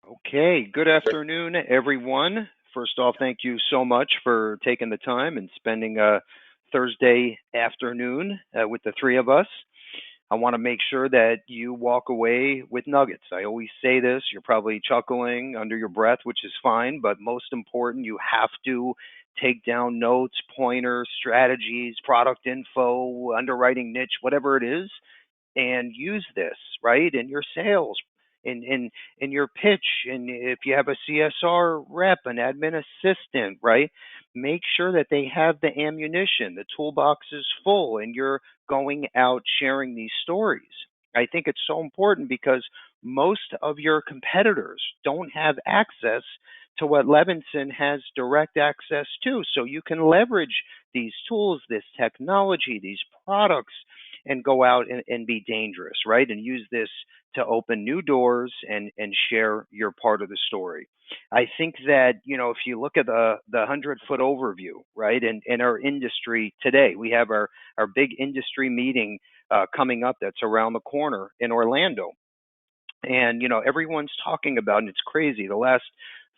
Okay, good afternoon, everyone. First off, thank you so much for taking the time and spending a Thursday afternoon with the three of us. I want to make sure that you walk away with nuggets. I always say this, you're probably chuckling under your breath, which is fine, but most important, you have to take down notes, pointers, strategies, product info, underwriting niche, whatever it is, and use this right in your sales, in your pitch, and if you have a CSR rep, an admin assistant, right, make sure that they have the ammunition, the toolbox is full, and you're going out sharing these stories. I think it's so important because most of your competitors don't have access to what Levinson has direct access to, so you can leverage these tools, this technology, these products, and go out and be dangerous, right? And use this to open new doors and share your part of the story. I think that, if you look at the 100-foot overview, right, in our industry today, we have our big industry meeting coming up that's around the corner in Orlando. And everyone's talking about, and it's crazy, the last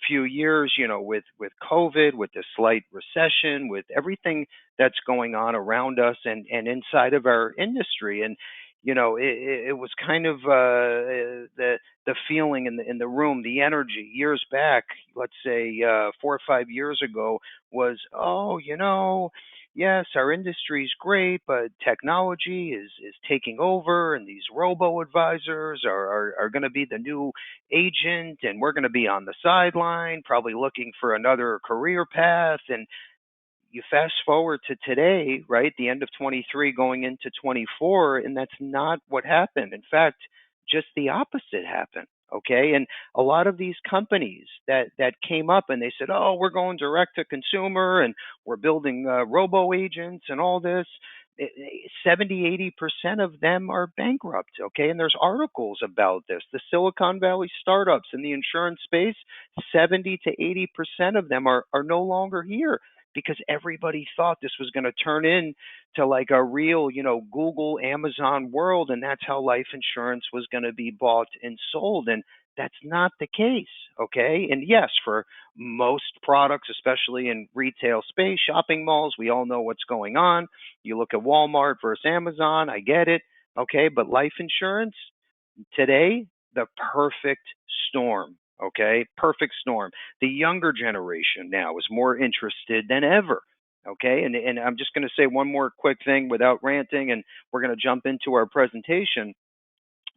few years, with COVID, with the slight recession, with everything that's going on around us and inside of our industry. And it was kind of the feeling in the room, the energy years back, let's say 4 or 5 years ago, was, oh, yes, our industry is great, but technology is taking over, and these robo advisors are going to be the new agent, and we're going to be on the sideline, probably looking for another career path. And you fast forward to today, right, the end of 23 going into 24, and that's not what happened. In fact, just the opposite happened. Okay, and a lot of these companies that came up and they said, "Oh, we're going direct to consumer and we're building robo agents and all this." 70, 80% of them are bankrupt. Okay, and there's articles about this. The Silicon Valley startups in the insurance space, 70 to 80% of them are no longer here because everybody thought this was going to turn into like a real, Google, Amazon world, and that's how life insurance was going to be bought and sold. And that's not the case, okay? And yes, for most products, especially in retail space, shopping malls, we all know what's going on. You look at Walmart versus Amazon, I get it, okay? But life insurance today, the perfect storm. Okay, perfect storm. The younger generation now is more interested than ever. Okay, and I'm just going to say one more quick thing without ranting, and we're going to jump into our presentation.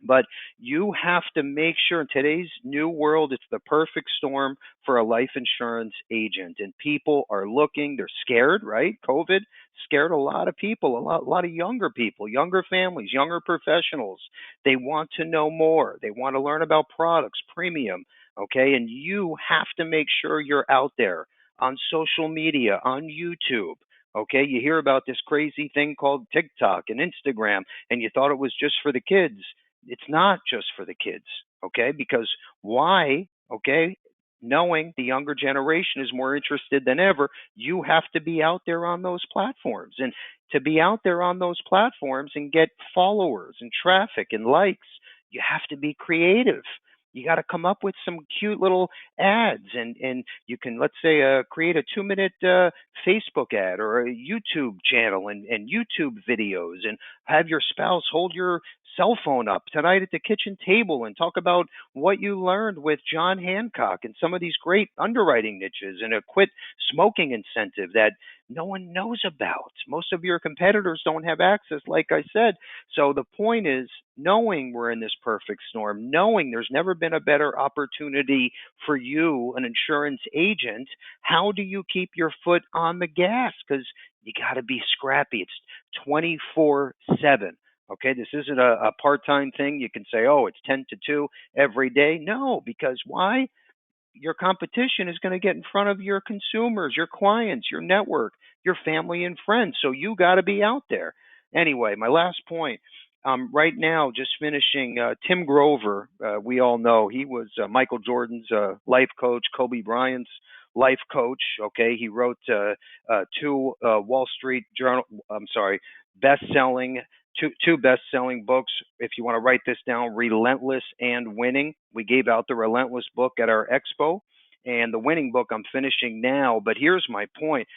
But you have to make sure in today's new world, it's the perfect storm for a life insurance agent. And people are looking, they're scared, right? COVID scared a lot of people, a lot of younger people, younger families, younger professionals. They want to know more. They want to learn about products, premium. Okay. And you have to make sure you're out there on social media, on YouTube. Okay. You hear about this crazy thing called TikTok and Instagram, and you thought it was just for the kids. It's not just for the kids, okay? Because why, okay? Knowing the younger generation is more interested than ever, you have to be out there on those platforms. And to be out there on those platforms and get followers and traffic and likes, you have to be creative. You got to come up with some cute little ads, and you can, let's say, create a 2 minute Facebook ad or a YouTube channel and YouTube videos, and have your spouse hold your cell phone up tonight at the kitchen table and talk about what you learned with John Hancock and some of these great underwriting niches, and a quit smoking incentive that no one knows about. Most of your competitors don't have access, like I said. So the point is, knowing we're in this perfect storm, knowing there's never been a better opportunity for you, an insurance agent, how do you keep your foot on the gas? Because you got to be scrappy. It's 24/7. Okay, this isn't a part-time thing. You can say, oh, it's 10 to 2 every day. No, because why? Your competition is going to get in front of your consumers, your clients, your network, your family and friends. So you got to be out there. Anyway, my last point. Right now, just finishing, Tim Grover, we all know he was Michael Jordan's life coach, Kobe Bryant's life coach. Okay, he wrote two Wall Street Journal, I'm sorry, best-selling two best-selling books. If you want to write this down, Relentless and Winning. We gave out the Relentless book at our expo, and the Winning book I'm finishing now. But here's my point.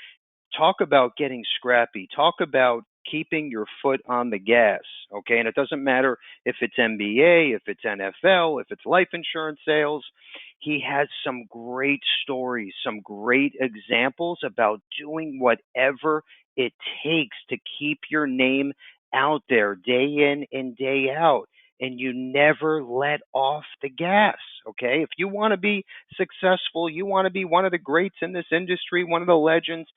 Talk about getting scrappy. Talk about keeping your foot on the gas. Okay. And it doesn't matter if it's MBA, if it's NFL, if it's life insurance sales. He has some great stories, some great examples about doing whatever it takes to keep your name out there day in and day out. And you never let off the gas. Okay. If you want to be successful, you want to be one of the greats in this industry, one of the legends,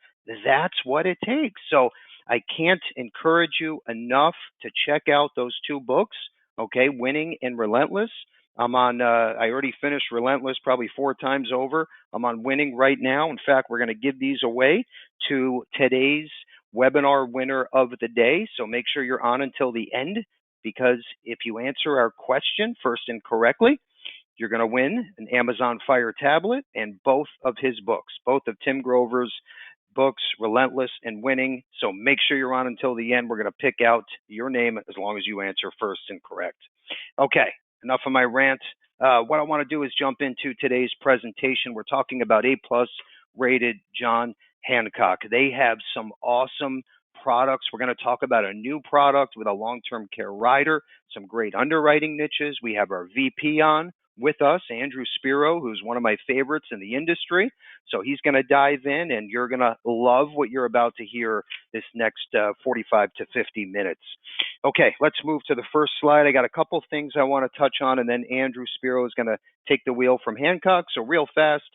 that's what it takes. So I can't encourage you enough to check out those two books, okay, Winning and Relentless. I'm on, I already finished Relentless probably 4 times over. I'm on Winning right now. In fact, we're going to give these away to today's webinar winner of the day. So make sure you're on until the end, because if you answer our question first and correctly, you're going to win an Amazon Fire tablet and both of his books, both of Tim Grover's books, Relentless and Winning. So make sure you're on until the end. We're going to pick out your name as long as you answer first and correct. Okay, enough of my rant. What I want to do is jump into today's presentation. We're talking about A-plus rated John Hancock. They have some awesome products. We're going to talk about a new product with a long-term care rider, some great underwriting niches. We have our VP on with us, Andrew Spiro, who's one of my favorites in the industry. So he's going to dive in, and you're going to love what you're about to hear this next 45 to 50 minutes. Okay, let's move to the first slide. I got a couple things I want to touch on, and then Andrew Spiro is going to take the wheel from Hancock. So real fast,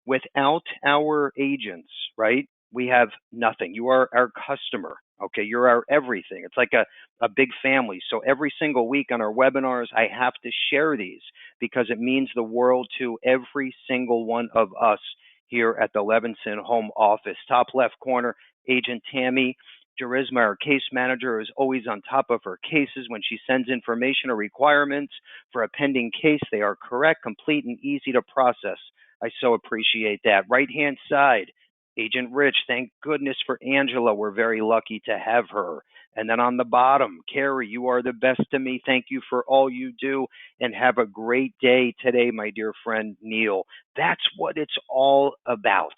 without our agents, right, we have nothing. You are our customer. Okay, you're our everything. It's like a big family. So every single week on our webinars, I have to share these because it means the world to every single one of us here at the Levinson home office. Top left corner, Agent Tammy Charisma, our case manager, is always on top of her cases. When she sends information or requirements for a pending case, they are correct, complete, and easy to process. I so appreciate that. Right-hand side, Agent Rich, thank goodness for Angela. We're very lucky to have her. And then on the bottom, Carrie, you are the best to me. Thank you for all you do, and have a great day today, my dear friend Neil. That's what it's all about.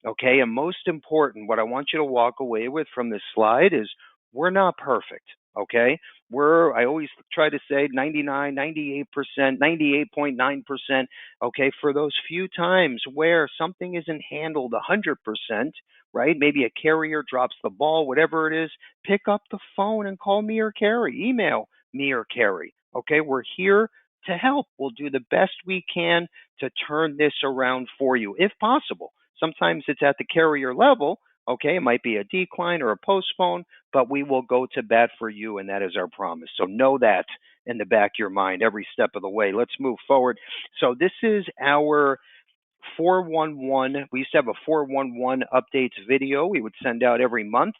Okay, and most important, what I want you to walk away with from this slide is we're not perfect. Okay, I always try to say 99, 98%, 98.9%. Okay, for those few times where something isn't handled 100%, right? Maybe a carrier drops the ball, whatever it is, pick up the phone and call me or Carrie, email me or Carrie. Okay, we're here to help. We'll do the best we can to turn this around for you, if possible. Sometimes it's at the carrier level. Okay, it might be a decline or a postpone, but we will go to bat for you, and that is our promise. So know that in the back of your mind every step of the way. Let's move forward. So this is our 411. We used to have a 411 updates video we would send out every month.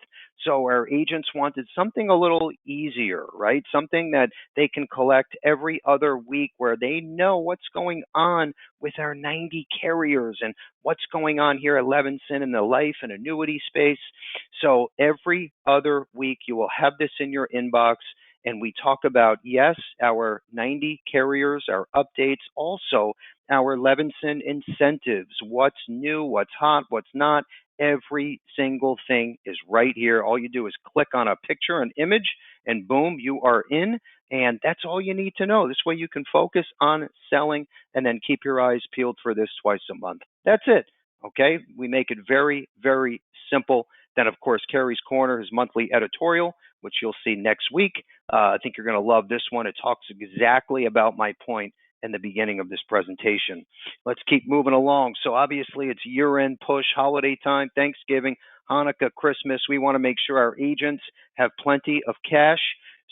So our agents wanted something a little easier, right? Something that they can collect every other week where they know what's going on with our 90 carriers and what's going on here at Levinson in the life and annuity space. So every other week you will have this in your inbox. And we talk about, yes, our 90 carriers, our updates, also our Levinson incentives, what's new, what's hot, what's not. Every single thing is right here. All you do is click on a picture, an image, and boom, you are in. And that's all you need to know. This way you can focus on selling and then keep your eyes peeled for this twice a month. That's it. Okay? We make it very, very simple. Then, of course, Carrie's Corner, his monthly editorial, which you'll see next week. I think you're going to love this one. It talks exactly about my point in the beginning of this presentation. Let's keep moving along. So obviously it's year-end push, holiday time, Thanksgiving, Hanukkah, Christmas. We want to make sure our agents have plenty of cash.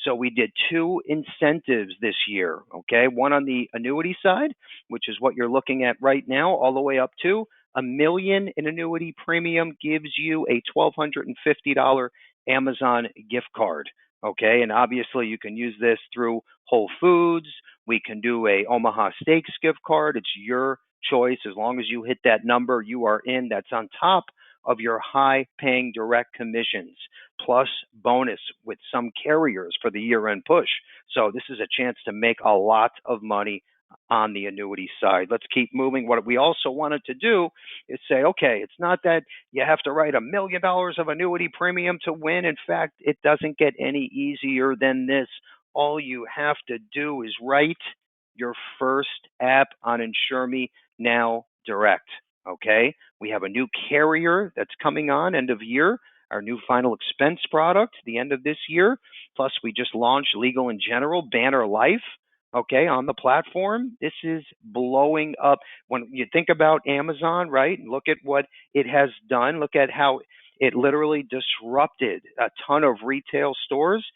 So we did 2 incentives this year, okay? One on the annuity side, which is what you're looking at right now, all the way up to $1 million in annuity premium gives you a $1,250 Amazon gift card. Okay, and obviously you can use this through Whole Foods. We can do a Omaha Steaks gift card. It's your choice. As long as you hit that number, you are in. That's on top of your high-paying direct commissions. plus bonus with some carriers for the year-end push. So this is a chance to make a lot of money on the annuity side. Let's keep moving. What we also wanted to do is say, okay, it's not that you have to write $1 million of annuity premium to win. In fact, it doesn't get any easier than this. All you have to do is write your first app on Insure Me Now Direct. Okay, we have a new carrier that's coming on end of year, our new final expense product the end of this year. Plus, we just launched Legal in General, Banner Life, okay, on the platform. This is blowing up. When you think about Amazon, right, look at what it has done. Look at how it literally disrupted a ton of retail stores.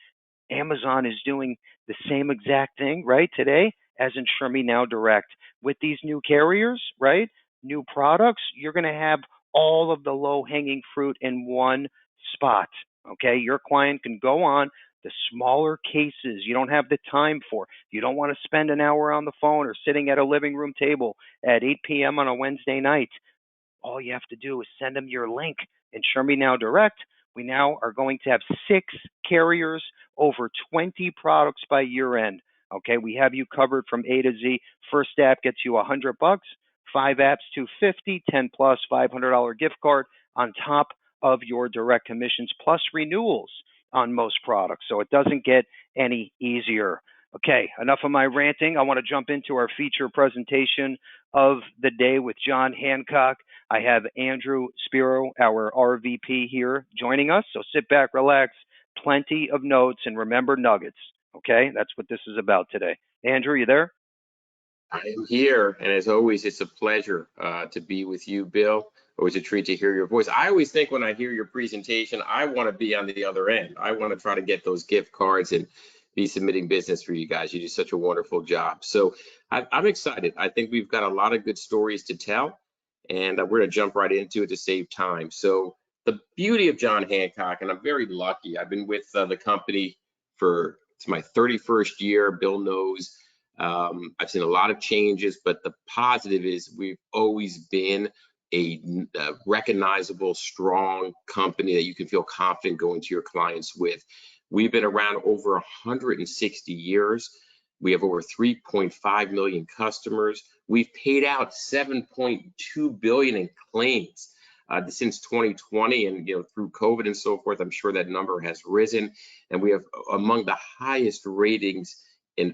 Amazon is doing the same exact thing, right, today as Insure Me Now Direct. With these new carriers, right, new products, you're going to have all of the low-hanging fruit in one spot, okay? Your client can go on the smaller cases you don't have the time for. You don't want to spend an hour on the phone or sitting at a living room table at 8 p.m. on a Wednesday night. All you have to do is send them your link. Insure Me Now Direct. We now are going to have 6 carriers, over 20 products by year end. Okay, we have you covered from A to Z. First app gets you $100, 5 apps $250, 10 plus $500 gift card on top of your direct commissions, plus renewals on most products. So it doesn't get any easier. Okay, enough of my ranting. I want to jump into our feature presentation of the day with John Hancock. I have Andrew Spiro, our RVP here, joining us. So sit back, relax, plenty of notes, and remember nuggets. Okay, that's what this is about today. Andrew, you there? I am here, and as always, it's a pleasure to be with you, Bill. Always a treat to hear your voice. I always think when I hear your presentation, I want to be on the other end. I want to try to get those gift cards and be submitting business for you guys. You do such a wonderful job. So I'm excited. I think we've got a lot of good stories to tell, and we're going to jump right into it to save time. So the beauty of John Hancock, and I'm very lucky. I've been with the company for it's my 31st year. Bill knows. I've seen a lot of changes, but the positive is we've always been a recognizable, strong company that you can feel confident going to your clients with. We've been around over 160 years. We have over 3.5 million customers. We've paid out 7.2 billion in claims since 2020, and through COVID and so forth. I'm sure that number has risen, and we have among the highest ratings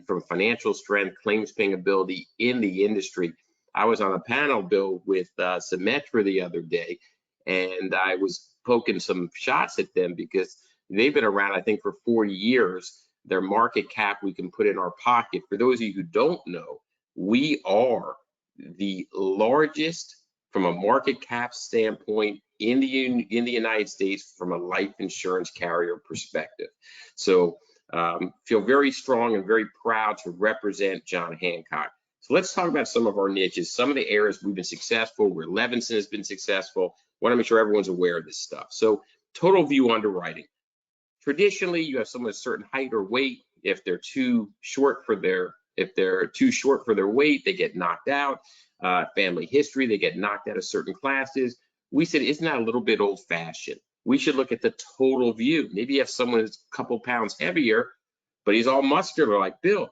from financial strength, claims paying ability in the industry. I was on a panel, Bill, with Symetra the other day, and I was poking some shots at them because they've been around, I think, for 40 years. Their market cap we can put in our pocket. For those of you who don't know, we are the largest from a market cap standpoint in the United States from a life insurance carrier perspective. So feel very strong and very proud to represent John Hancock. So let's talk about some of our niches, some of the areas we've been successful, where Levinson has been successful. Want to make sure everyone's aware of this stuff. So total view underwriting. Traditionally, you have someone a certain height or weight. If they're too short for their weight, they get knocked out. Family history, they get knocked out of certain classes. We said, isn't that a little bit old-fashioned? We should look at the total view. Maybe you have someone who's a couple pounds heavier, but he's all muscular like Bill.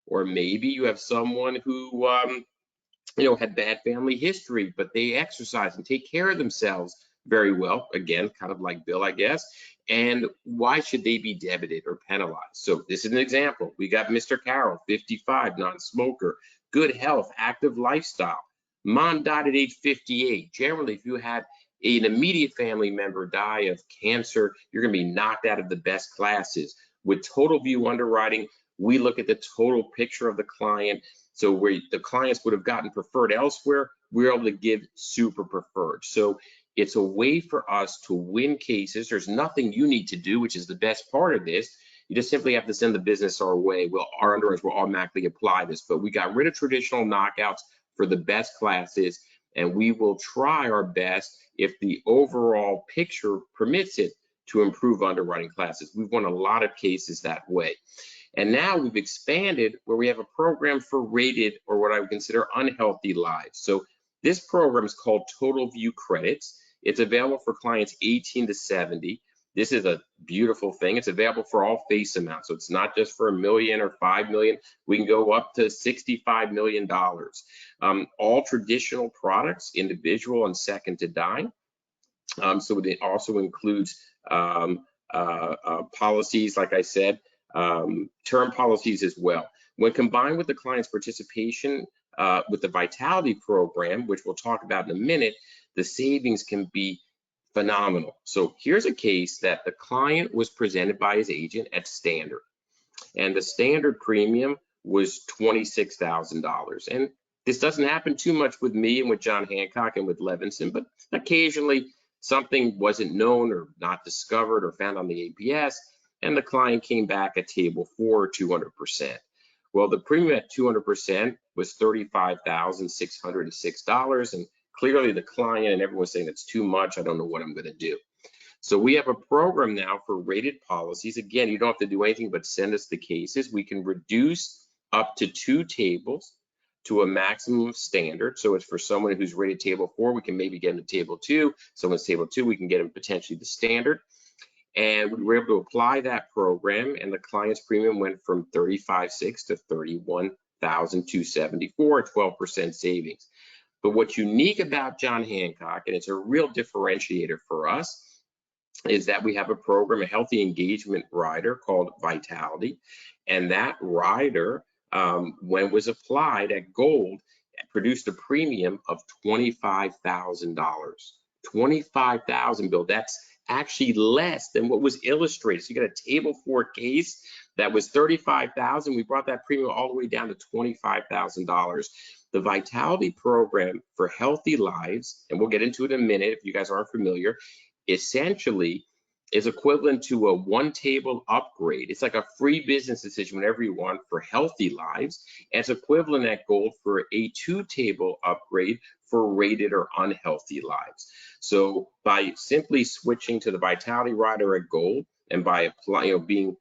Or maybe you have someone who had bad family history, but they exercise and take care of themselves very well. Again, kind of like Bill, I guess. And why should they be debited or penalized? So this is an example. We got Mr. Carroll, 55, non-smoker, good health, active lifestyle. Mom died at age 58. Generally, if you had an immediate family member die of cancer, you're going to be knocked out of the best classes. With total view underwriting, we look at the total picture of the client. So where the clients would have gotten preferred elsewhere, we're able to give super preferred. So it's a way for us to win cases. There's nothing you need to do, which is the best part of this. You just simply have to send the business our way. Well, our underwriters will automatically apply this, but we got rid of traditional knockouts for the best classes, and we will try our best, if the overall picture permits it, to improve underwriting classes. We've won a lot of cases that way. And now we've expanded where we have a program for rated, or what I would consider, unhealthy lives. So this program is called Total View Credits. It's available for clients 18 to 70. This is a beautiful thing. It's available for all face amounts. So it's not just for $1 million or $5 million. We can go up to $65 million. All traditional products, individual and second to die. So it also includes policies, like I said, term policies as well. When combined with the client's participation with the Vitality program, which we'll talk about in a minute, the savings can be phenomenal. So here's a case that the client was presented by his agent at standard, and the standard premium was $26,000. And this doesn't happen too much with me and with John Hancock and with Levinson, but occasionally something wasn't known or not discovered or found on the APS, and the client came back at table 4, 200%. Well, the premium at 200% was $35,606, and clearly the client and everyone's saying it's too much. I don't know what I'm going to do. So we have a program now for rated policies. Again, you don't have to do anything but send us the cases. We can reduce up to 2 tables to a maximum of standard. So it's for someone who's rated table 4, we can maybe get them to table 2. Someone's table 2, we can get them potentially to standard. And we were able to apply that program, and the client's premium went from $35,600 to $31,274, 12% savings. But what's unique about John Hancock, and it's a real differentiator for us, is that we have a program, a healthy engagement rider called Vitality. And that rider, when was applied at Gold, produced a premium of $25,000. $25,000, Bill. That's actually less than what was illustrated. So you got a table 4 case that was $35,000. We brought that premium all the way down to $25,000. The Vitality program for healthy lives, and we'll get into it in a minute if you guys aren't familiar, essentially is equivalent to a 1 table upgrade. It's like a free business decision whenever you want for healthy lives. And it's equivalent at Gold for a 2 table upgrade for rated or unhealthy lives. So by simply switching to the Vitality rider at Gold, and by being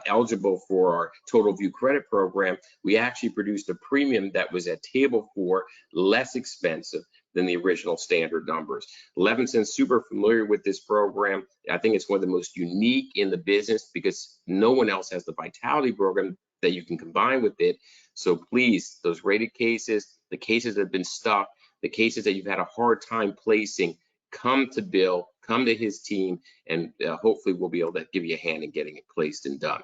eligible for our Total View Credit program, we actually produced a premium that was at table 4 less expensive than the original standard numbers. Levinson's super familiar with this program. I think it's one of the most unique in the business because no one else has the Vitality program that you can combine with it. So please, those rated cases, the cases that have been stuck, the cases that you've had a hard time placing, come to Bill, come to his team, and hopefully we'll be able to give you a hand in getting it placed and done.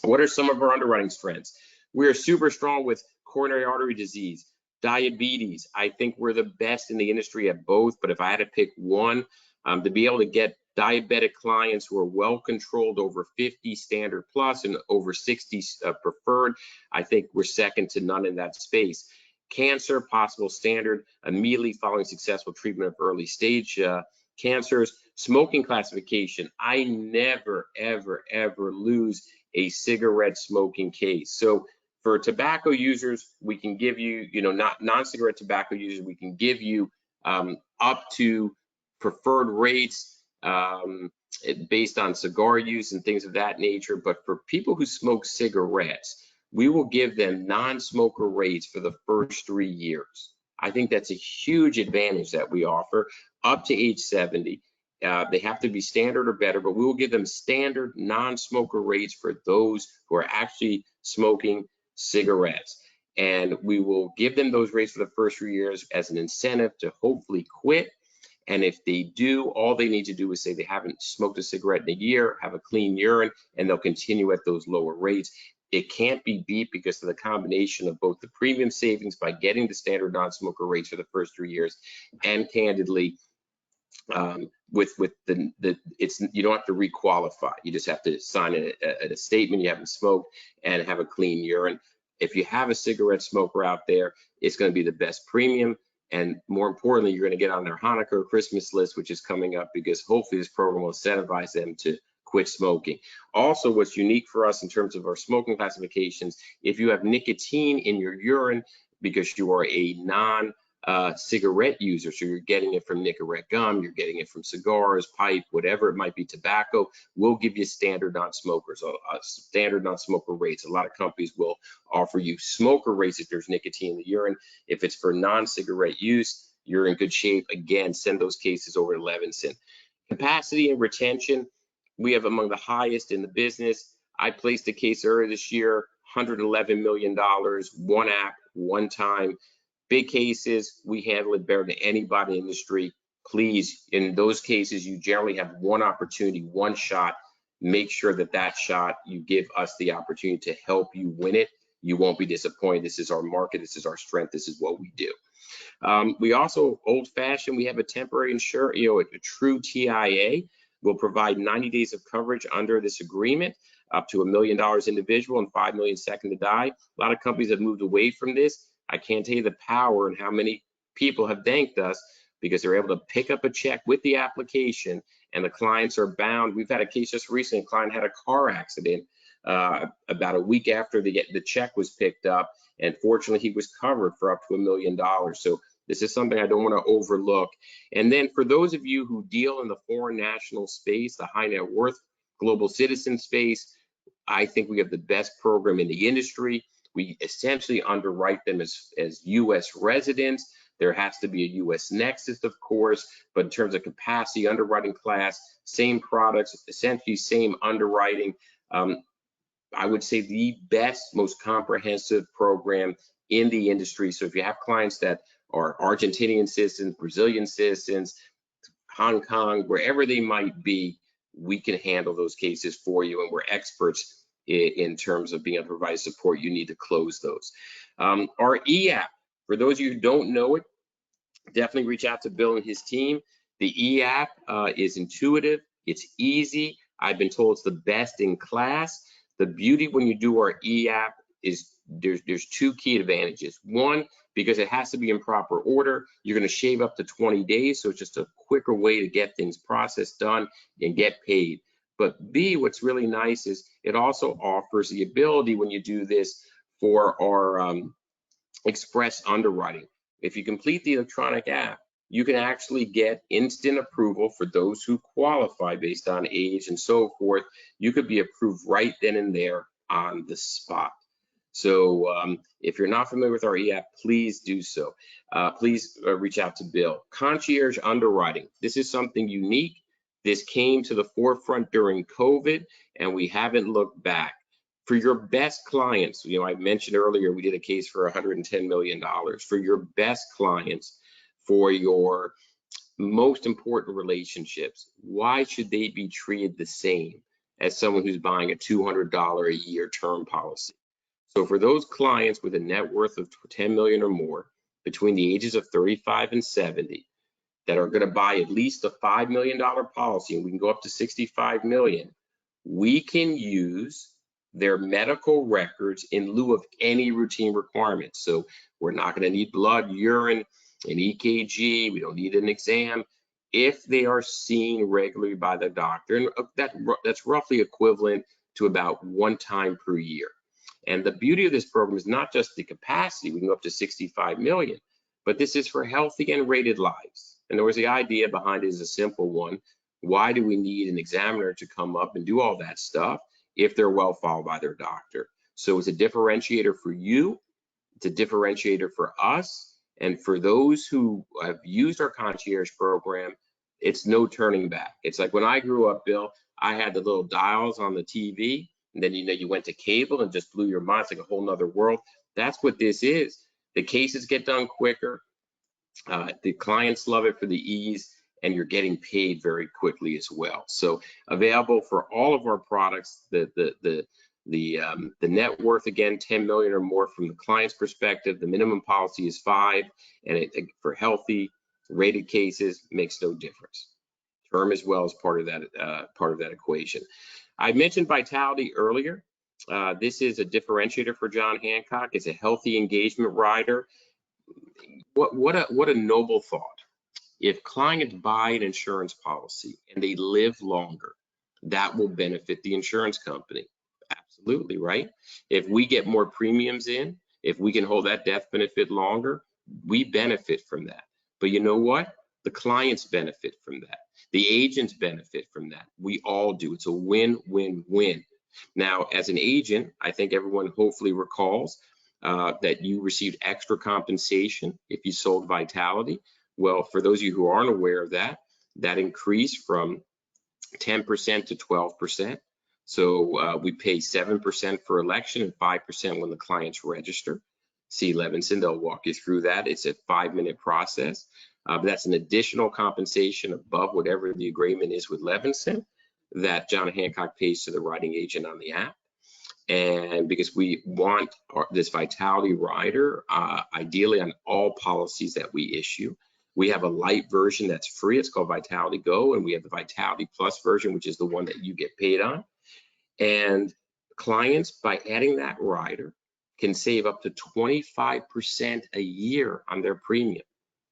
What are some of our underwriting strengths? We are super strong with coronary artery disease, diabetes. I think we're the best in the industry at both, but if I had to pick one, to be able to get diabetic clients who are well controlled over 50 standard plus and over 60 preferred, I think we're second to none in that space. Cancer, possible standard immediately following successful treatment of early stage cancers. Smoking classification, I never, ever, ever lose a cigarette smoking case. So for tobacco users, we can give you, not non-cigarette tobacco users, we can give you up to preferred rates based on cigar use and things of that nature. But for people who smoke cigarettes, we will give them non-smoker rates for the first 3 years. I think that's a huge advantage that we offer up to age 70. They have to be standard or better, but we will give them standard non-smoker rates for those who are actually smoking cigarettes. And we will give them those rates for the first 3 years as an incentive to hopefully quit. And if they do, all they need to do is say they haven't smoked a cigarette in a year, have a clean urine, and they'll continue at those lower rates. It can't be beat because of the combination of both the premium savings by getting the standard non-smoker rates for the first 3 years, and candidly, with it's you don't have to requalify. You just have to sign a statement you haven't smoked and have a clean urine. If you have a cigarette smoker out there, it's going to be the best premium. And more importantly, you're going to get on their Hanukkah or Christmas list, which is coming up, because hopefully this program will incentivize them to quit smoking. Also, what's unique for us in terms of our smoking classifications, if you have nicotine in your urine because you are a non-cigarette user, so you're getting it from Nicorette gum, you're getting it from cigars, pipe, whatever it might be, tobacco, we'll give you standard non-smokers, standard non-smoker rates. A lot of companies will offer you smoker rates if there's nicotine in the urine. If it's for non-cigarette use, you're in good shape. Again, send those cases over to Levinson. Capacity and retention. we have among the highest in the business. I placed a case earlier this year, $111 million, one app, one time. Big cases, we handle it better than anybody in the industry. Please, in those cases, you generally have one opportunity, one shot. Make sure that that shot, you give us the opportunity to help you win it. You won't be disappointed. This is our market. This is our strength. This is what we do. We also, old fashioned, we have a temporary insurer, a true TIA will provide 90 days of coverage under this agreement, up to $1 million individual and $5 million second to die. A lot of companies have moved away from this. I can't tell you the power and how many people have thanked us because they're able to pick up a check with the application and the clients are bound. We've had a case just recently, a client had a car accident about a week after the check was picked up, and fortunately he was covered for up to $1 million. So this is something I don't want to overlook. And then for those of you who deal in the foreign national space, the high net worth global citizen space, I think we have the best program in the industry. We essentially underwrite them as U.S. residents. There has to be a U.S. nexus, of course, but in terms of capacity, underwriting class, same products, essentially same underwriting. I would say the best, most comprehensive program in the industry. So if you have clients that are Argentinian citizens, Brazilian citizens, Hong Kong, wherever they might be, we can handle those cases for you, and we're experts in terms of being able to provide support you need to close those. Our e-app, for those of you who don't know it, definitely reach out to Bill and his team. The e-app is intuitive, it's easy. I've been told it's the best in class. The beauty when you do our e-app is there's two key advantages. One, because it has to be in proper order, you're going to shave up to 20 days, so it's just a quicker way to get things processed, done, and get paid. But B, what's really nice is it also offers the ability when you do this for our express underwriting. If you complete the electronic app, you can actually get instant approval for those who qualify based on age and so forth. You could be approved right then and there on the spot. So if you're not familiar with our e-app, please do so. Please reach out to Bill. Concierge underwriting. This is something unique. This came to the forefront during COVID, and we haven't looked back. For your best clients, I mentioned earlier we did a case for $110 million. For your best clients, for your most important relationships, why should they be treated the same as someone who's buying a $200 a year term policy? So for those clients with a net worth of 10 million or more between the ages of 35 and 70 that are going to buy at least a $5 million policy, and we can go up to 65 million, we can use their medical records in lieu of any routine requirements. So we're not going to need blood, urine, an EKG. We don't need an exam. If they are seen regularly by the doctor, and that's roughly equivalent to about one time per year. And the beauty of this program is not just the capacity, we can go up to 65 million, but this is for healthy and rated lives. And there was the idea behind it is a simple one. Why do we need an examiner to come up and do all that stuff if they're well followed by their doctor? So it's a differentiator for you, it's a differentiator for us, and for those who have used our concierge program, it's no turning back. It's like when I grew up, Bill, I had the little dials on the TV, and then you went to cable and just blew your mind. It's like a whole nother world. That's what this is. The cases get done quicker. The clients love it for the ease, and you're getting paid very quickly as well. So available for all of our products. The net worth, again, 10 million or more from the client's perspective. The minimum policy is 5, and for healthy rated cases makes no difference. Term as well as part of that equation. I mentioned Vitality earlier. This is a differentiator for John Hancock. It's a healthy engagement rider. What a noble thought. If clients buy an insurance policy and they live longer, that will benefit the insurance company. Absolutely, right? If we get more premiums in, if we can hold that death benefit longer, we benefit from that. But you know what? The clients benefit from that. The agents benefit from that. We all do. It's a win-win-win. Now, as an agent, I think everyone hopefully recalls that you received extra compensation if you sold Vitality. Well, for those of you who aren't aware of that, that increased from 10% to 12%. So we pay 7% for election and 5% when the clients register. See Levinson, they'll walk you through that. It's a 5-minute process. But that's an additional compensation above whatever the agreement is with Levinson that John Hancock pays to the writing agent on the app. And because we want this Vitality rider, ideally on all policies that we issue. We have a light version that's free. It's called Vitality Go. And we have the Vitality Plus version, which is the one that you get paid on. And clients, by adding that rider, can save up to 25% a year on their premium.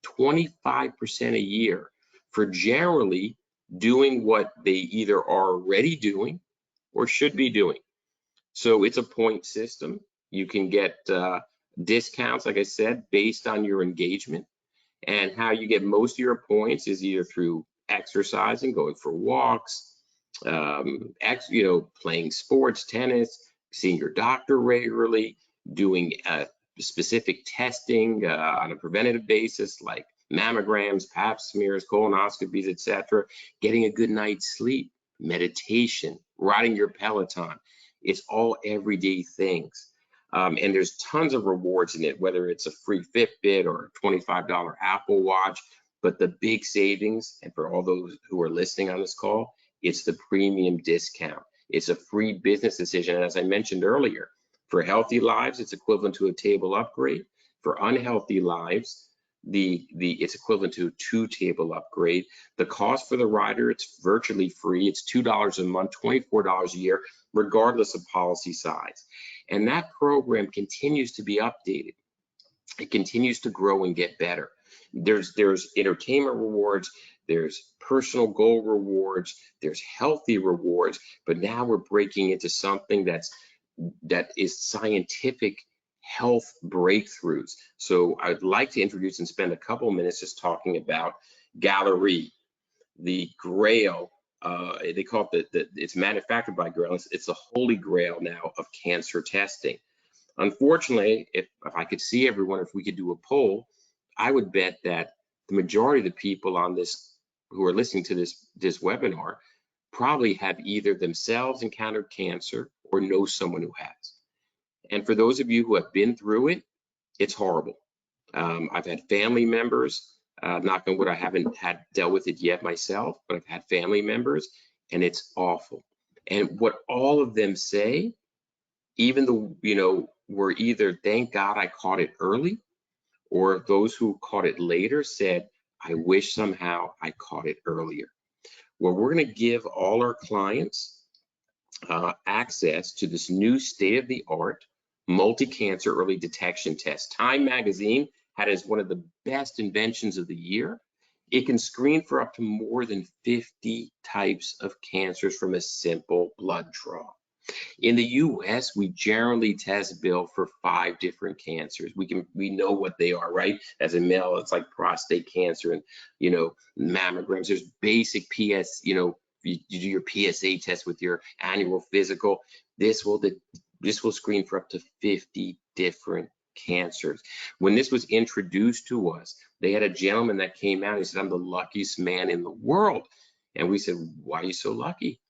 25% a year for generally doing what they either are already doing or should be doing. So it's a point system. You can get discounts, like I said, based on your engagement. And how you get most of your points is either through exercising, going for walks, playing sports, tennis, seeing your doctor regularly, doing specific testing on a preventative basis, like mammograms, pap smears, colonoscopies, etc., getting a good night's sleep, meditation, riding your Peloton. It's all everyday things. And there's tons of rewards in it, whether it's a free Fitbit or a $25 Apple Watch. But the big savings, and for all those who are listening on this call, it's the premium discount. It's a free business decision. And as I mentioned earlier, for healthy lives, it's equivalent to a table upgrade. For unhealthy lives, it's equivalent to a 2-table upgrade. The cost for the rider, it's virtually free. It's $2 a month, $24 a year, regardless of policy size. And that program continues to be updated. It continues to grow and get better. There's entertainment rewards, there's personal goal rewards, there's healthy rewards, but now we're breaking into something that is scientific health breakthroughs. So I'd like to introduce and spend a couple minutes just talking about Gallery, the Grail. They call it it's manufactured by Grail. It's the holy grail now of cancer testing. Unfortunately, if I could see everyone, if we could do a poll, I would bet that the majority of the people on this who are listening to this webinar probably have either themselves encountered cancer or know someone who has. And for those of you who have been through it, it's horrible. I've had family members, knock on wood, I haven't had dealt with it yet myself, but I've had family members, and it's awful. And what all of them say, even though, were either, thank God I caught it early, or those who caught it later said, I wish somehow I caught it earlier. Well, we're going to give all our clients access to this new state-of-the-art multi-cancer early detection test. Time magazine had it as one of the best inventions of the year. It can screen for up to more than 50 types of cancers from a simple blood draw. In the US, we generally test Bill for 5 different cancers. We know what they are, right? As a male, it's like prostate cancer and mammograms. There's basic PS, you do your PSA test with your annual physical. This will screen for up to 50 different cancers. When this was introduced to us, they had a gentleman that came out and he said, I'm the luckiest man in the world. And we said, why are you so lucky?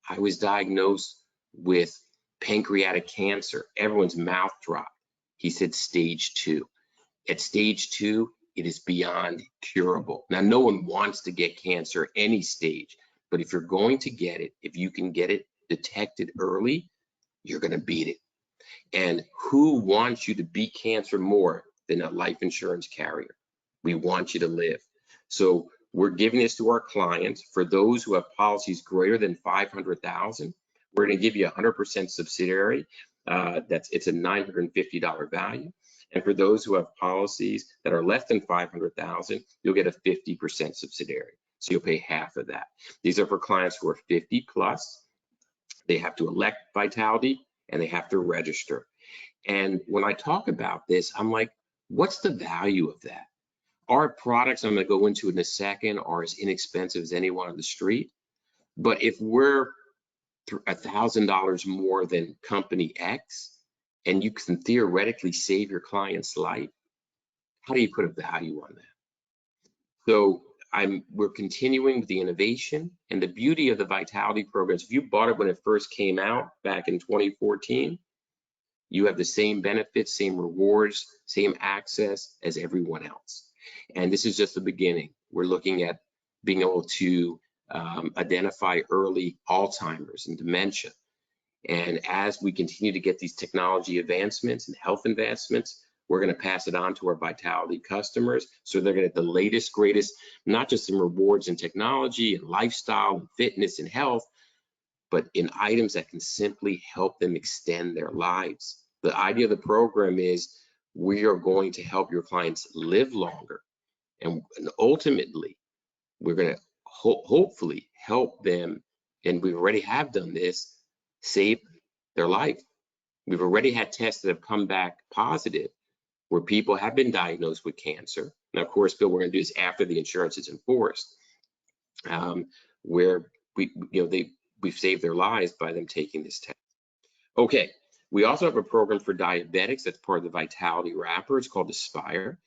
I was diagnosed with pancreatic cancer. Everyone's mouth dropped. He said stage 2. At stage 2, it is beyond curable. Now, no one wants to get cancer at any stage, but if you're going to get it, if you can get it detected early, you're going to beat it. And who wants you to beat cancer more than a life insurance carrier? We want you to live. So we're giving this to our clients. For those who have policies greater than 500,000, we're going to give you 100% subsidiary. It's a $950 value. And for those who have policies that are less than 500,000, you'll get a 50% subsidiary. So you'll pay half of that. These are for clients who are 50 plus. They have to elect Vitality and they have to register. And when I talk about this, I'm like, what's the value of that? Our products, I'm going to go into in a second, are as inexpensive as anyone on the street. But if we're $1,000 more than company X, and you can theoretically save your client's life, how do you put a value on that? So we're continuing with the innovation and the beauty of the Vitality programs. If you bought it when it first came out back in 2014, you have the same benefits, same rewards, same access as everyone else. And this is just the beginning. We're looking at being able to identify early Alzheimer's and dementia. And as we continue to get these technology advancements and health advancements, we're going to pass it on to our Vitality customers. So they're going to get the latest, greatest, not just in rewards and technology and lifestyle and fitness and health, but in items that can simply help them extend their lives. The idea of the program is we are going to help your clients live longer. And ultimately, we're going to hopefully help them, and we already have done this, save their life. We've already had tests that have come back positive where people have been diagnosed with cancer. Now, of course, Bill, we're going to do this after the insurance is enforced, where we've saved their lives by them taking this test. Okay, we also have a program for diabetics that's part of the Vitality wrapper. It's called Aspire,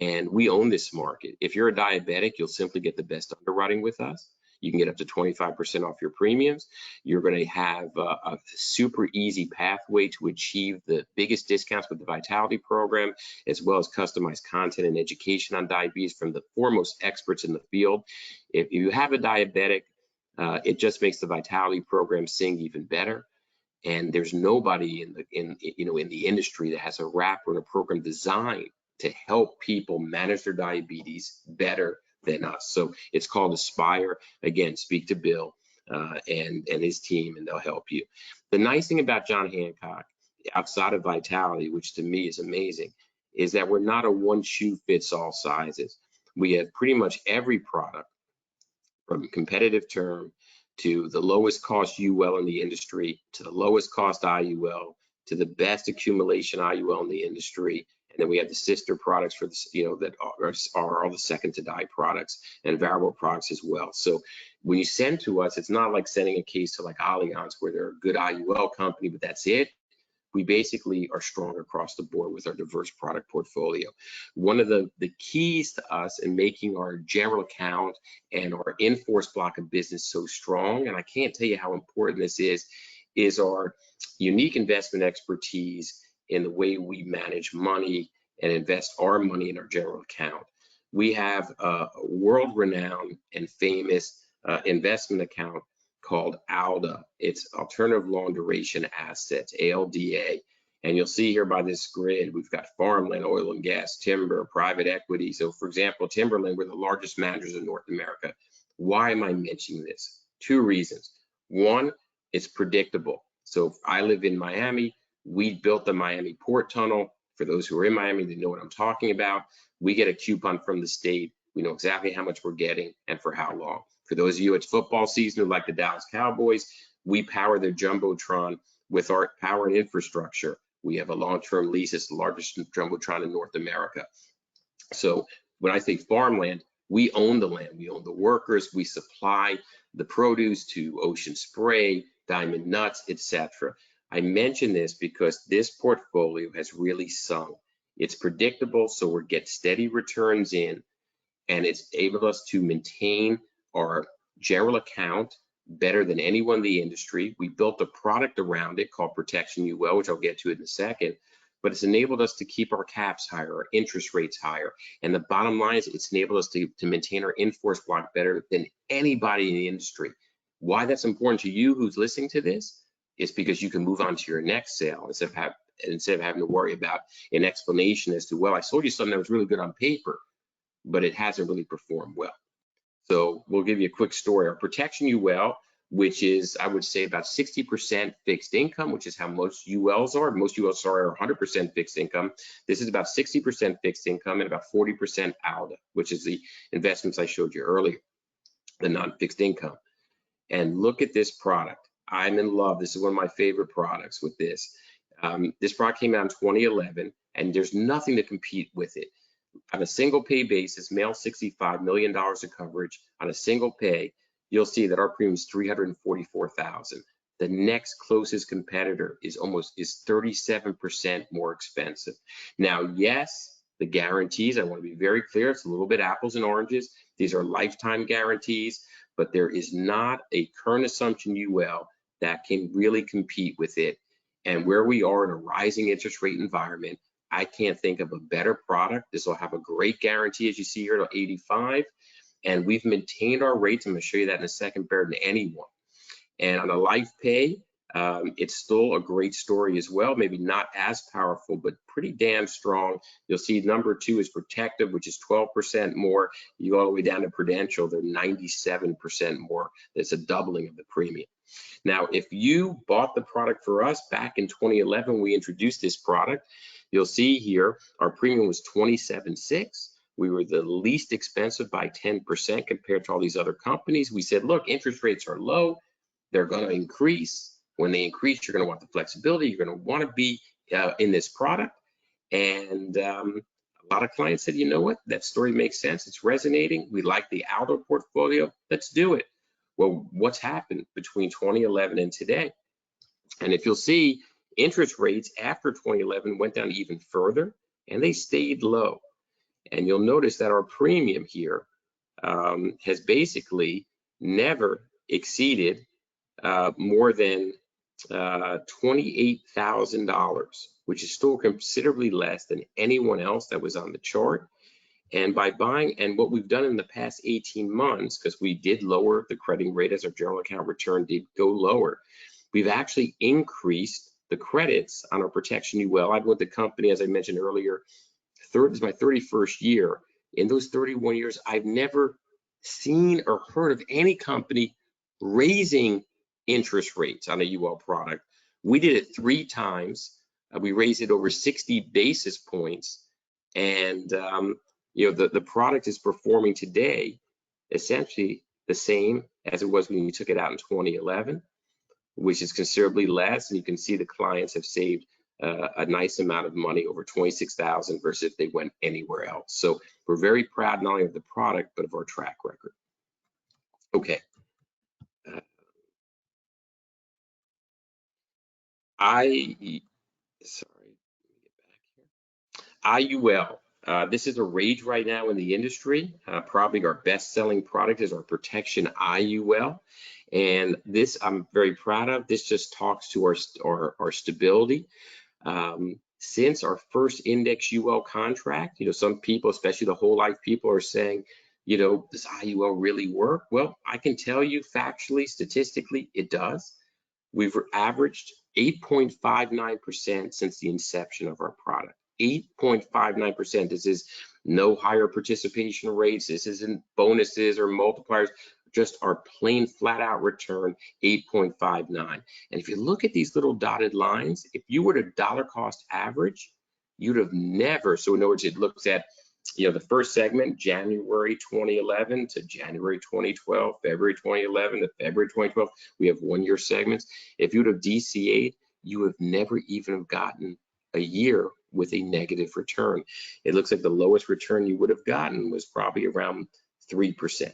and we own this market. If you're a diabetic, you'll simply get the best underwriting with us. You can get up to 25% off your premiums. You're going to have a super easy pathway to achieve the biggest discounts with the Vitality program, as well as customized content and education on diabetes from the foremost experts in the field. If you have a diabetic, it just makes the Vitality program sing even better. And there's nobody in the industry that has a wrapper and a program designed to help people manage their diabetes better than us. So it's called Aspire. Again, speak to Bill and his team, and they'll help you. The nice thing about John Hancock, outside of Vitality, which to me is amazing, is that we're not a one shoe fits all sizes. We have pretty much every product from competitive term to the lowest cost UL in the industry, to the lowest cost IUL, to the best accumulation IUL in the industry. And then we have the sister products for the, that are all the second to die products and variable products as well. So when you send to us, it's not like sending a case to like Allianz where they're a good IUL company, but that's it. We basically are strong across the board with our diverse product portfolio. One of the keys to us in making our general account and our in-force block of business so strong, and I can't tell you how important this is our unique investment expertise in the way we manage money and invest our money in our general account. We have a world-renowned and famous investment account called ALDA. It's Alternative Long Duration Assets, ALDA. And you'll see here by this grid, we've got farmland, oil and gas, timber, private equity. So for example, timberland, we're the largest managers in North America. Why am I mentioning this? Two reasons. One, it's predictable. So if I live in Miami, we built the Miami Port Tunnel. For those who are in Miami, they know what I'm talking about. We get a coupon from the state. We know exactly how much we're getting and for how long. For those of you, it's football season who like the Dallas Cowboys, we power their Jumbotron with our power and infrastructure. We have a long-term lease. It's the largest Jumbotron in North America. So when I say farmland, we own the land. We own the workers. We supply the produce to Ocean Spray, Diamond Nuts, etc. I mention this because this portfolio has really sung. It's predictable, so we get steady returns in, and it's able us to maintain our general account better than anyone in the industry. We built a product around it called Protection UL, which I'll get to in a second, but it's enabled us to keep our caps higher, our interest rates higher. And the bottom line is it's enabled us to maintain our in-force block better than anybody in the industry. Why that's important to you who's listening to this is because you can move on to your next sale instead of having to worry about an explanation as to, well, I sold you something that was really good on paper, but it hasn't really performed well. So we'll give you a quick story. Our Protection UL, which is, I would say, about 60% fixed income, which is how most ULs are. Most ULs are 100% fixed income. This is about 60% fixed income and about 40% ALDA, which is the investments I showed you earlier, the non-fixed income. And look at this product. I'm in love. This is one of my favorite products with this. This product came out in 2011, and there's nothing to compete with it. On a single pay basis, male $65 million of coverage on a single pay, you'll see that our premium is $344,000. The next closest competitor is 37% more expensive. Now, yes, the guarantees, I want to be very clear, it's a little bit apples and oranges. These are lifetime guarantees, but there is not a current assumption UL that can really compete with it. And where we are in a rising interest rate environment, I can't think of a better product. This will have a great guarantee, as you see here, to 85. And we've maintained our rates. I'm going to show you that in a second, better than anyone. And on a life pay, it's still a great story as well. Maybe not as powerful, but pretty damn strong. You'll see number 2 is Protective, which is 12% more. You go all the way down to Prudential, they're 97% more. That's a doubling of the premium. Now, if you bought the product for us back in 2011, we introduced this product. You'll see here, our premium was $27.6. We were the least expensive by 10% compared to all these other companies. We said, look, interest rates are low. They're going to increase. When they increase, you're going to want the flexibility. You're going to want to be in this product. And a lot of clients said, you know what? That story makes sense. It's resonating. We like the Aldo portfolio. Let's do it. Well, what's happened between 2011 and today? And if you'll see, interest rates after 2011 went down even further, and they stayed low. And you'll notice that our premium here has basically never exceeded more than $28,000, which is still considerably less than anyone else that was on the chart. And by buying, and what we've done in the past 18 months, because we did lower the crediting rate as our general account return did go lower, we've actually increased the credits on our protection UL. I've been with the company, as I mentioned earlier, this is my 31st year. In those 31 years, I've never seen or heard of any company raising interest rates on a UL product. We did it 3 times. We raised it over 60 basis points. And you know, the product is performing today essentially the same as it was when you took it out in 2011, which is considerably less. And you can see the clients have saved a nice amount of money, over $26,000 versus if they went anywhere else. So we're very proud not only of the product, but of our track record. Okay. IUL. This is a rage right now in the industry. Probably our best-selling product is our Protection IUL. And this I'm very proud of. This just talks to our stability. Since our first index UL contract, you know, some people, especially the whole life people, are saying, you know, does IUL really work? Well, I can tell you factually, statistically, it does. We've averaged 8.59% since the inception of our product. 8.59%. This is no higher participation rates. This isn't bonuses or multipliers, just our plain flat out return, 8.59. And if you look at these little dotted lines, if you were to dollar cost average, you'd have never, so in other words, it looks at, you know, the first segment, January 2011 to January 2012, February 2011 to February 2012, we have 1-year segments. If you would have DCA'd, you have never even have gotten a year with a negative return. It looks like the lowest return you would have gotten was probably around 3%.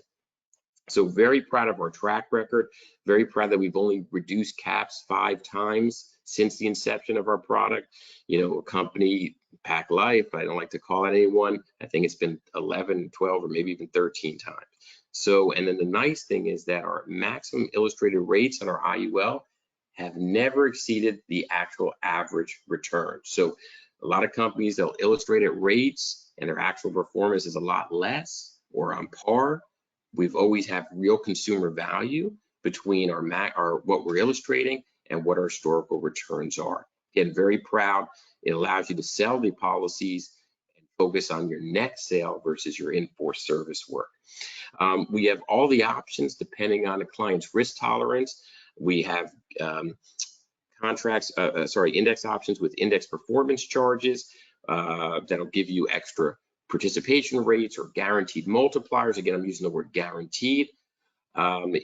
So very proud of our track record, very proud that we've only reduced caps 5 times since the inception of our product. You know, a company, Pac Life, I don't like to call it anyone, I think it's been 11, 12, or maybe even 13 times. So, and then the nice thing is that our maximum illustrated rates on our IUL have never exceeded the actual average return. So a lot of companies, they'll illustrate at rates and their actual performance is a lot less or on par. We've always had real consumer value between our what we're illustrating and what our historical returns are. Again, very proud. It allows you to sell the policies and focus on your net sale versus your in-force service work. We have all the options depending on the client's risk tolerance. We have index options with index performance charges that'll give you extra participation rates or guaranteed multipliers. Again, I'm using the word guaranteed.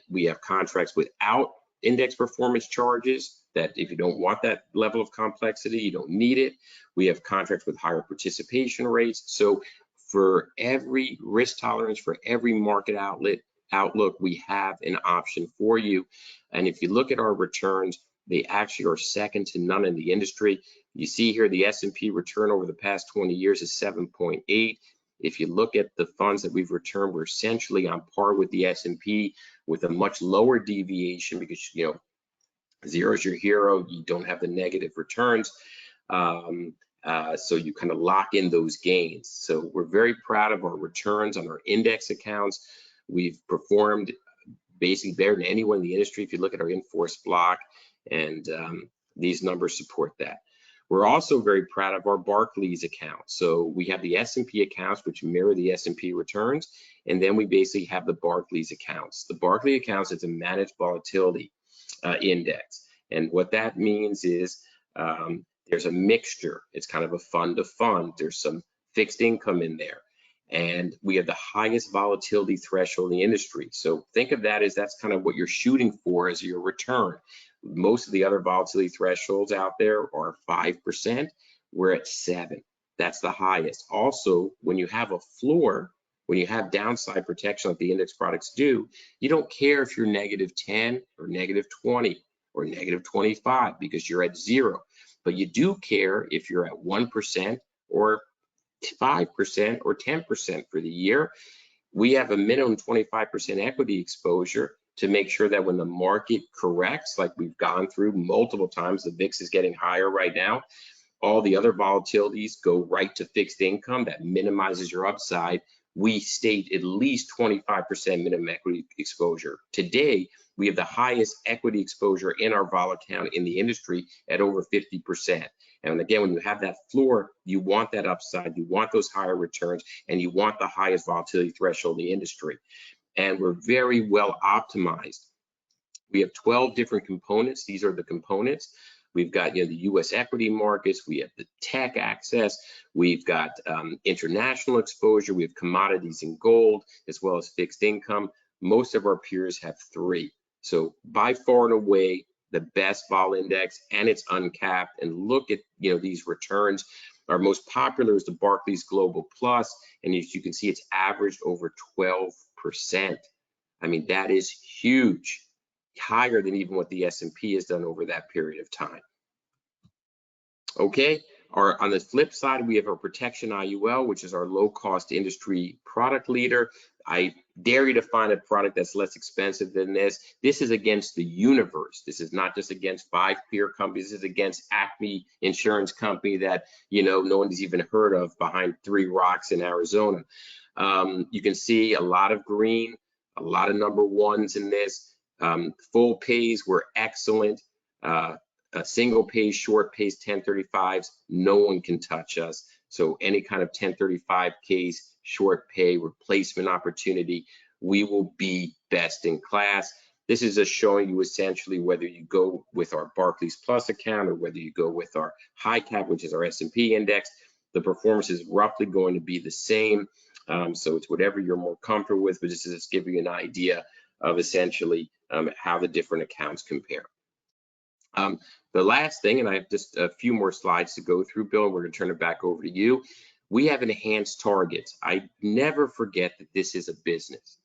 We have contracts without index performance charges that if you don't want that level of complexity, you don't need it. We have contracts with higher participation rates. So for every risk tolerance, for every market outlook, we have an option for you. And if you look at our returns, they actually are second to none in the industry. You see here the S&P return over the past 20 years is 7.8. If you look at the funds that we've returned, we're essentially on par with the S&P with a much lower deviation because, you know, zero is your hero. You don't have the negative returns. So you kind of lock in those gains. So we're very proud of our returns on our index accounts. We've performed basically better than anyone in the industry if you look at our in-force block, and these numbers support that. We're also very proud of our Barclays account. So we have the S&P accounts, which mirror the S&P returns, and then we basically have the Barclays accounts. The Barclays accounts is a managed volatility index, and what that means is there's a mixture. It's kind of a fund to fund. There's some fixed income in there, and we have the highest volatility threshold in the industry. So think of that as that's kind of what you're shooting for as your return. Most of the other volatility thresholds out there are 5%. We're at 7. That's the highest. Also, when you have a floor, when you have downside protection like the index products do, you don't care if you're -10 or -20 or -25 because you're at 0. But you do care if you're at 1% or 5% or 10% for the year. We have a minimum 25% equity exposure to make sure that when the market corrects, like we've gone through multiple times, the VIX is getting higher right now, all the other volatilities go right to fixed income. That minimizes your upside. We state at least 25% minimum equity exposure. Today, we have the highest equity exposure in our vol account in the industry at over 50%. And again, when you have that floor, you want that upside, you want those higher returns, and you want the highest volatility threshold in the industry. And we're very well optimized. We have 12 different components. These are the components. We've got, you know, the U.S. equity markets, we have the tech access, we've got international exposure, we have commodities and gold, as well as fixed income. Most of our peers have 3. So by far and away, the best vol index, and it's uncapped. And look at, you know, these returns. Our most popular is the Barclays Global Plus, and as you can see, it's averaged over 12%. I mean, that is huge, higher than even what the S&P has done over that period of time. Okay, on the flip side, we have our Protection IUL, which is our low-cost industry product leader. I dare you to find a product that's less expensive than this. This is against the universe. This is not just against 5 peer companies. This is against Acme Insurance Company that, you know, no one's even heard of behind 3 rocks in Arizona. You can see a lot of green, a lot of number 1s in this. Full pays were excellent. A single pay, short pays, 1035s, no one can touch us. So any kind of 1035 case, short pay, replacement opportunity, we will be best in class. This is just showing you essentially whether you go with our Barclays Plus account or whether you go with our high cap, which is our S&P index, the performance is roughly going to be the same. So it's whatever you're more comfortable with, but this is just giving you an idea of essentially how the different accounts compare. The last thing, and I have just a few more slides to go through, Bill, and we're going to turn it back over to you. We have enhanced targets. I never forget that this is a business,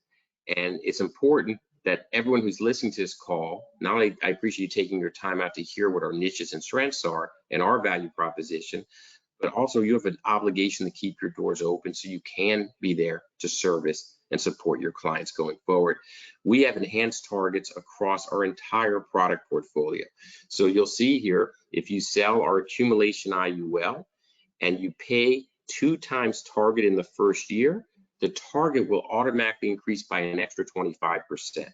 and it's important that everyone who's listening to this call, not only I appreciate you taking your time out to hear what our niches and strengths are and our value proposition, but also you have an obligation to keep your doors open so you can be there to service and support your clients going forward. We have enhanced targets across our entire product portfolio. So you'll see here, if you sell our accumulation IUL and you pay 2 times target in the first year, the target will automatically increase by an extra 25%.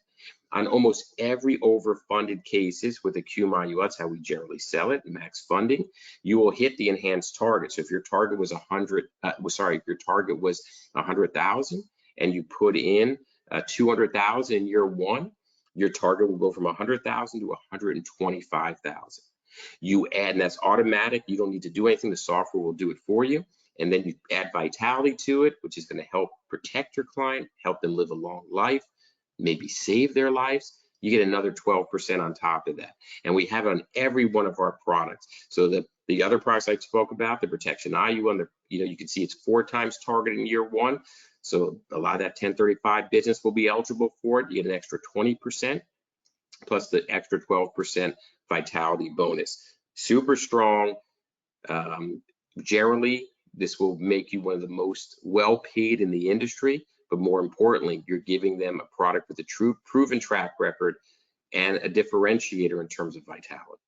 On almost every overfunded cases with AccumIUL, that's how we generally sell it, max funding, you will hit the enhanced target. So if your target was if your target was 100,000 and you put in 200,000 in year 1, your target will go from 100,000 to 125,000. You add, and that's automatic. You don't need to do anything. The software will do it for you. And then you add vitality to it, which is going to help protect your client, help them live a long life, maybe save their lives. You get another 12% on top of that. And we have it on every one of our products. So the other products I spoke about, the Protection IUL, you can see it's 4 times target in year 1. So a lot of that 1035 business will be eligible for it. You get an extra 20% plus the extra 12% vitality bonus. Super strong. Generally, This will make you one of the most well paid in the industry, but more importantly, you're giving them a product with a true proven track record and a differentiator in terms of vitality.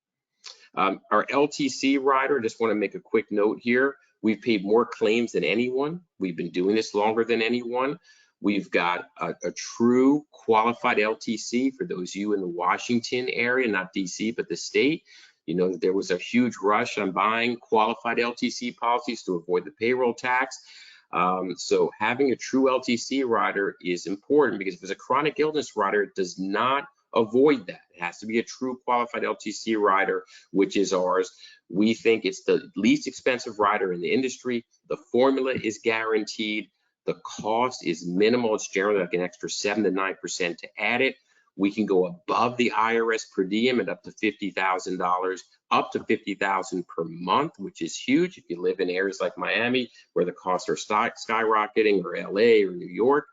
Our LTC rider, just want to make a quick note here. We've paid more claims than anyone. We've been doing this longer than anyone. We've got a true qualified LTC for those of you in the Washington area, not DC, but the state. You know, there was a huge rush on buying qualified LTC policies to avoid the payroll tax. So having a true LTC rider is important, because if it's a chronic illness rider, it does not avoid that. It has to be a true qualified LTC rider, which is ours. We think it's the least expensive rider in the industry. The formula is guaranteed. The cost is minimal. It's generally like an extra 7 to 9% to add it. We can go above the IRS per diem at up to $50,000, up to $50,000 per month, which is huge if you live in areas like Miami where the costs are skyrocketing, or LA or New York.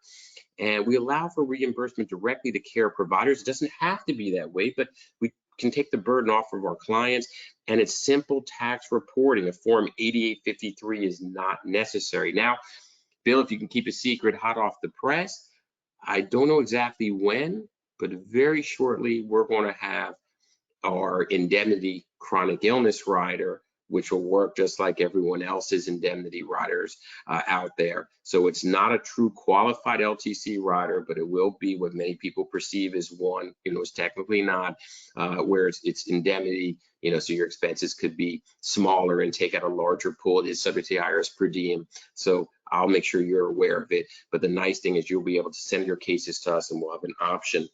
And we allow for reimbursement directly to care providers. It doesn't have to be that way, but we can take the burden off of our clients. And it's simple tax reporting. A Form 8853 is not necessary. Now, Bill, if you can keep a secret hot off the press, I don't know exactly when, but very shortly we're going to have our indemnity chronic illness rider, which will work just like everyone else's indemnity riders out there. So it's not a true qualified LTC rider, but it will be what many people perceive as one. You know, it's technically not, where it's indemnity. You know, so your expenses could be smaller and take out a larger pool. It is subject to the IRS per diem. So I'll make sure you're aware of it. But the nice thing is you'll be able to send your cases to us, and we'll have an option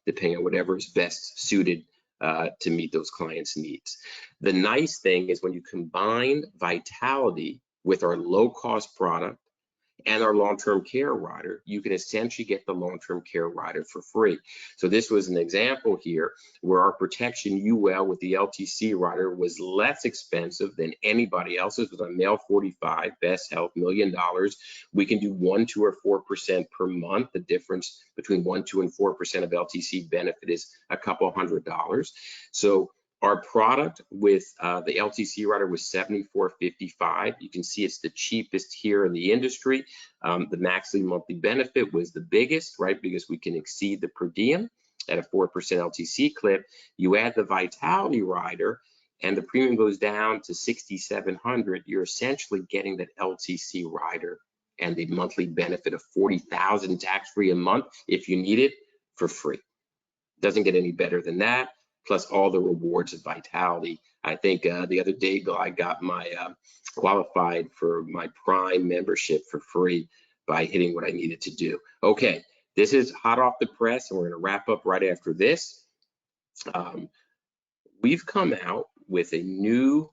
depending on whatever is best suited to meet those clients' needs. The nice thing is when you combine vitality with our low-cost product and our long-term care rider, you can essentially get the long-term care rider for free. So this was an example here where our protection UL with the LTC rider was less expensive than anybody else's. With our male 45, best health, $1 million. We can do 1%, 2%, or 4% per month. The difference between 1%, 2%, and 4% of LTC benefit is a couple $100. So our product with the LTC rider was $74.55. You can see it's the cheapest here in the industry. The maximum monthly benefit was the biggest, right? Because we can exceed the per diem at a 4% LTC clip. You add the vitality rider and the premium goes down to $6,700. You're essentially getting that LTC rider and the monthly benefit of $40,000 tax-free a month if you need it for free. Doesn't get any better than that. Plus all the rewards of vitality. I think the other day, Bill, I got my qualified for my Prime membership for free by hitting what I needed to do. Okay, this is hot off the press, and we're going to wrap up right after this. We've come out with in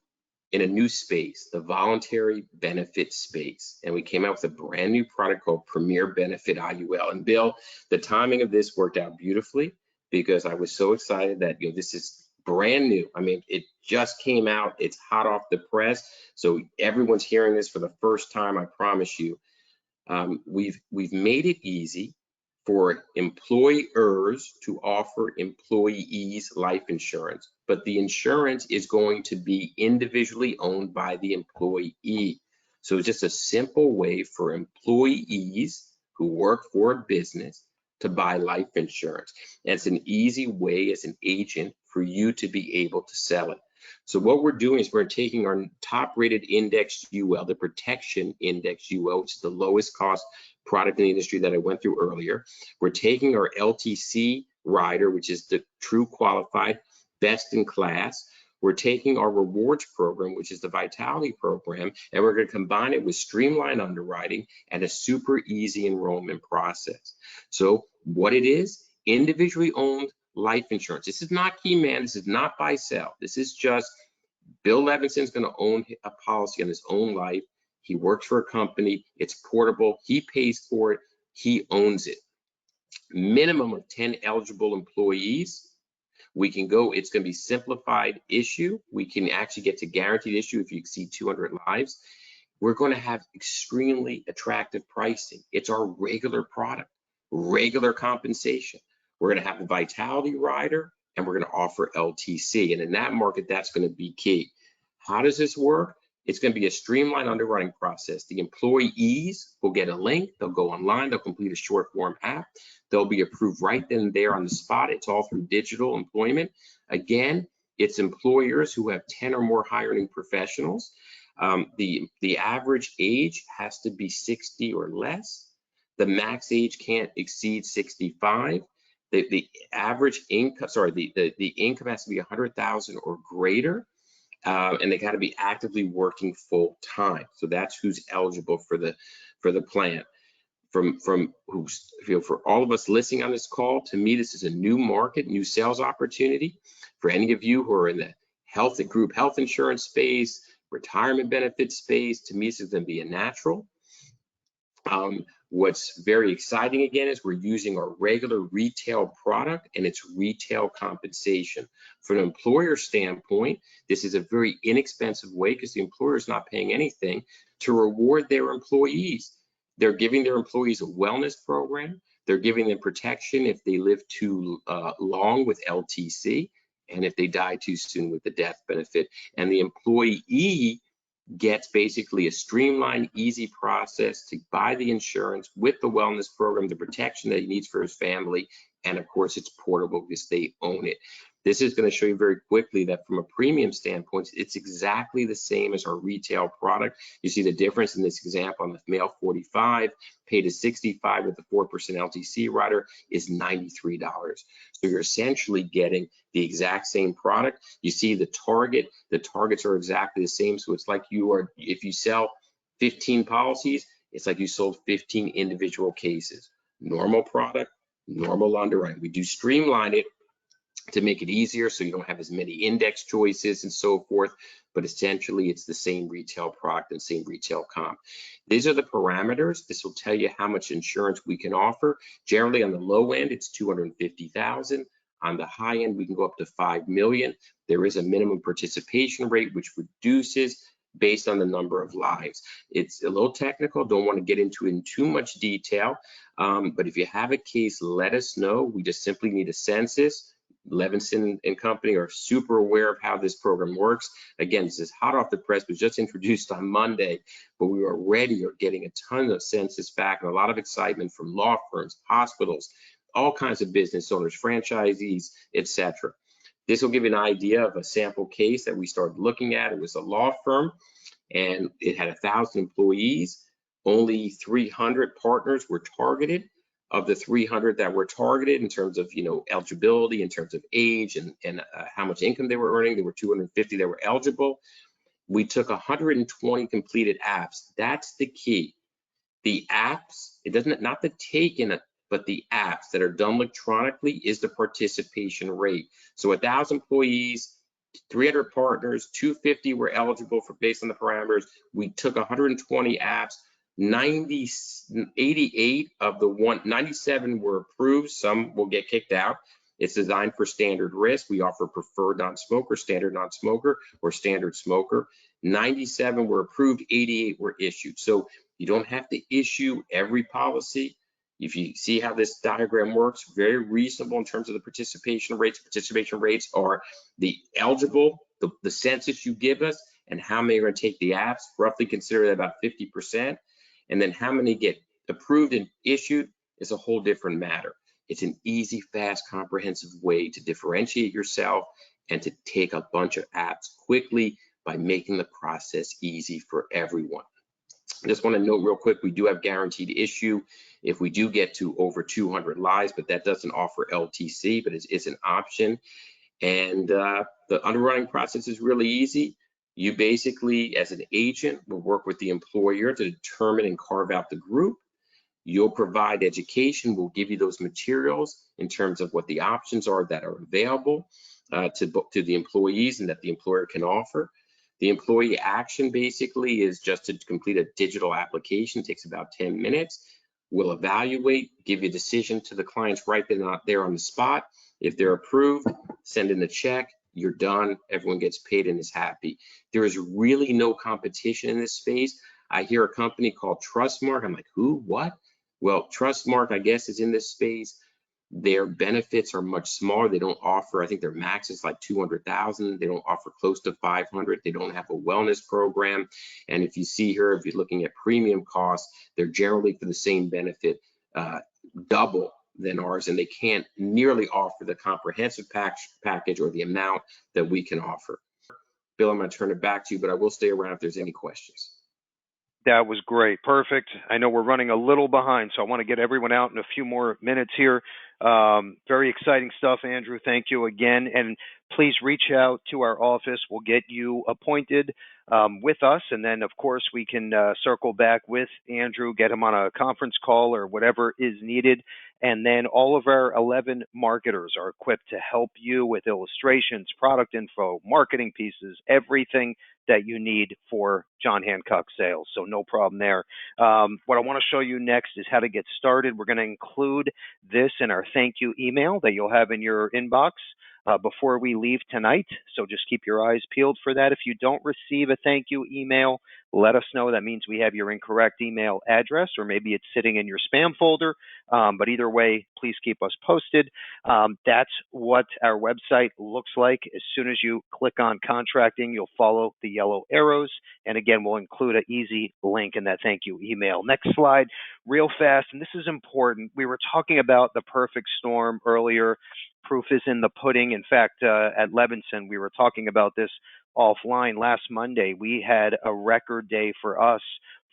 a new space, the voluntary benefit space. And we came out with a brand new product called Premier Benefit IUL. And Bill, the timing of this worked out beautifully, because I was so excited that, you know, this is brand new. I mean, it just came out. It's hot off the press. So everyone's hearing this for the first time, I promise you. We've made it easy for employers to offer employees life insurance, but the insurance is going to be individually owned by the employee. So it's just a simple way for employees who work for a business to buy life insurance. And it's an easy way as an agent for you to be able to sell it. So what we're doing is we're taking our top rated index UL, the protection index UL, which is the lowest cost product in the industry that I went through earlier. We're taking our LTC rider, which is the true qualified, best in class. We're taking our rewards program, which is the vitality program, and we're going to combine it with streamlined underwriting and a super easy enrollment process. So what it is, individually owned life insurance. This is not key man. This is not buy sell. This is just Bill Levinson's going to own a policy on his own life. He works for a company. It's portable. He pays for it. He owns it. Minimum of 10 eligible employees. We can go, it's going to be simplified issue. We can actually get to guaranteed issue if you exceed 200 lives. We're going to have extremely attractive pricing. It's our regular product, regular compensation. We're going to have the vitality rider, and we're going to offer LTC. And in that market, that's going to be key. How does this work? It's going to be a streamlined underwriting process. The employees will get a link. They'll go online. They'll complete a short form app. They'll be approved right then and there on the spot. It's all through digital employment. Again, it's employers who have 10 or more high earning professionals. The average age has to be 60 or less. The max age can't exceed 65. The average income, the income has to be 100,000 or greater. And they got to be actively working full time. So that's who's eligible for the plan. For all of us listening on this call, to me, this is a new market, new sales opportunity. For any of you who are in the group health insurance space, retirement benefit space, to me, this is going to be a natural. What's very exciting again is we're using our regular retail product and it's retail compensation. From an employer standpoint, this is a very inexpensive way because the employer is not paying anything to reward their employees. They're giving their employees a wellness program. They're giving them protection if they live too long with LTC and if they die too soon with the death benefit. And the employee gets basically a streamlined, easy process to buy the insurance with the wellness program, the protection that he needs for his family, and of course it's portable because they own it. This is going to show you very quickly that from a premium standpoint, it's exactly the same as our retail product. You see the difference in this example on the male 45, paid to 65 with the 4% LTC rider is $93. So you're essentially getting the exact same product. You see the targets are exactly the same. So it's like if you sell 15 policies, it's like you sold 15 individual cases. Normal product, normal underwriting. We do streamline it to make it easier so you don't have as many index choices and so forth, but essentially it's the same retail product and same retail comp. These are the parameters. This will tell you how much insurance we can offer. Generally on the low end, it's $250,000. On the high end, we can go up to $5 million. There is a minimum participation rate, which reduces based on the number of lives. It's a little technical, don't want to get into it in too much detail, but if you have a case, let us know. We just simply need a census. Levinson and company are super aware of how this program works. Again, this is hot off the press, was just introduced on Monday, but we already are getting a ton of census back and a lot of excitement from law firms, hospitals, all kinds of business owners, franchisees, etc. This will give you an idea of a sample case that we started looking at. It was a law firm and it had 1,000 employees. Only 300 partners were targeted. Of the 300 that were targeted in terms of eligibility, in terms of age and how much income they were earning, there were 250 that were eligible. We took 120 completed apps. That's the key. The apps, it doesn't, not the take-in, but the apps that are done electronically is the participation rate. So 1,000 employees, 300 partners, 250 were eligible for based on the parameters. We took 120 apps. 88 of the 97 were approved. Some will get kicked out. It's designed for standard risk. We offer preferred non-smoker, standard non-smoker, or standard smoker. 97 were approved, 88 were issued. So you don't have to issue every policy. If you see how this diagram works, very reasonable in terms of the participation rates. Participation rates are the eligible, the census you give us, and how many are going to take the apps. Roughly consider that about 50%. And then how many get approved and issued is a whole different matter. It's an easy, fast, comprehensive way to differentiate yourself and to take a bunch of apps quickly by making the process easy for everyone. I just want to note real quick, we do have guaranteed issue if we do get to over 200 lives, but that doesn't offer LTC, but it's an option. And the underwriting process is really easy. You basically, as an agent, will work with the employer to determine and carve out the group. You'll provide education. We'll give you those materials in terms of what the options are that are available to the employees and that the employer can offer. The employee action basically is just to complete a digital application. It takes about 10 minutes. We'll evaluate, give you a decision to the clients right there on the spot. If they're approved, send in a check. You're done, everyone gets paid and is happy. There is really no competition in this space. I hear a company called Trustmark. I'm like, who, what? Well, Trustmark, I guess, is in this space. Their benefits are much smaller. They don't offer, I think their max is like 200,000. They don't offer close to 500. They don't have a wellness program. And if you see here, if you're looking at premium costs, they're generally for the same benefit, double than ours, and they can't nearly offer the comprehensive package or the amount that we can offer. Bill, I'm going to turn it back to you, but I will stay around if there's any questions. That was great. Perfect. I know we're running a little behind, so I want to get everyone out in a few more minutes here. Very exciting stuff, Andrew. Thank you again. And please reach out to our office. We'll get you appointed with us. And then, of course, we can circle back with Andrew, get him on a conference call or whatever is needed. And then all of our 11 marketers are equipped to help you with illustrations, product info, marketing pieces, everything that you need for John Hancock sales. So no problem there. What I want to show you next is how to get started. We're going to include this in our thank you email that you'll have in your inbox before we leave tonight. So just keep your eyes peeled for that. If you don't receive a thank you email, let us know. That means we have your incorrect email address, or maybe it's sitting in your spam folder. But either way, please keep us posted. That's what our website looks like. As soon as you click on contracting, you'll follow the yellow arrows. And again, we'll include an easy link in that thank you email. Next slide, real fast. And this is important. We were talking about the perfect storm earlier. Proof is in the pudding. In fact, at Levinson, we were talking about this offline last Monday. We had a record day for us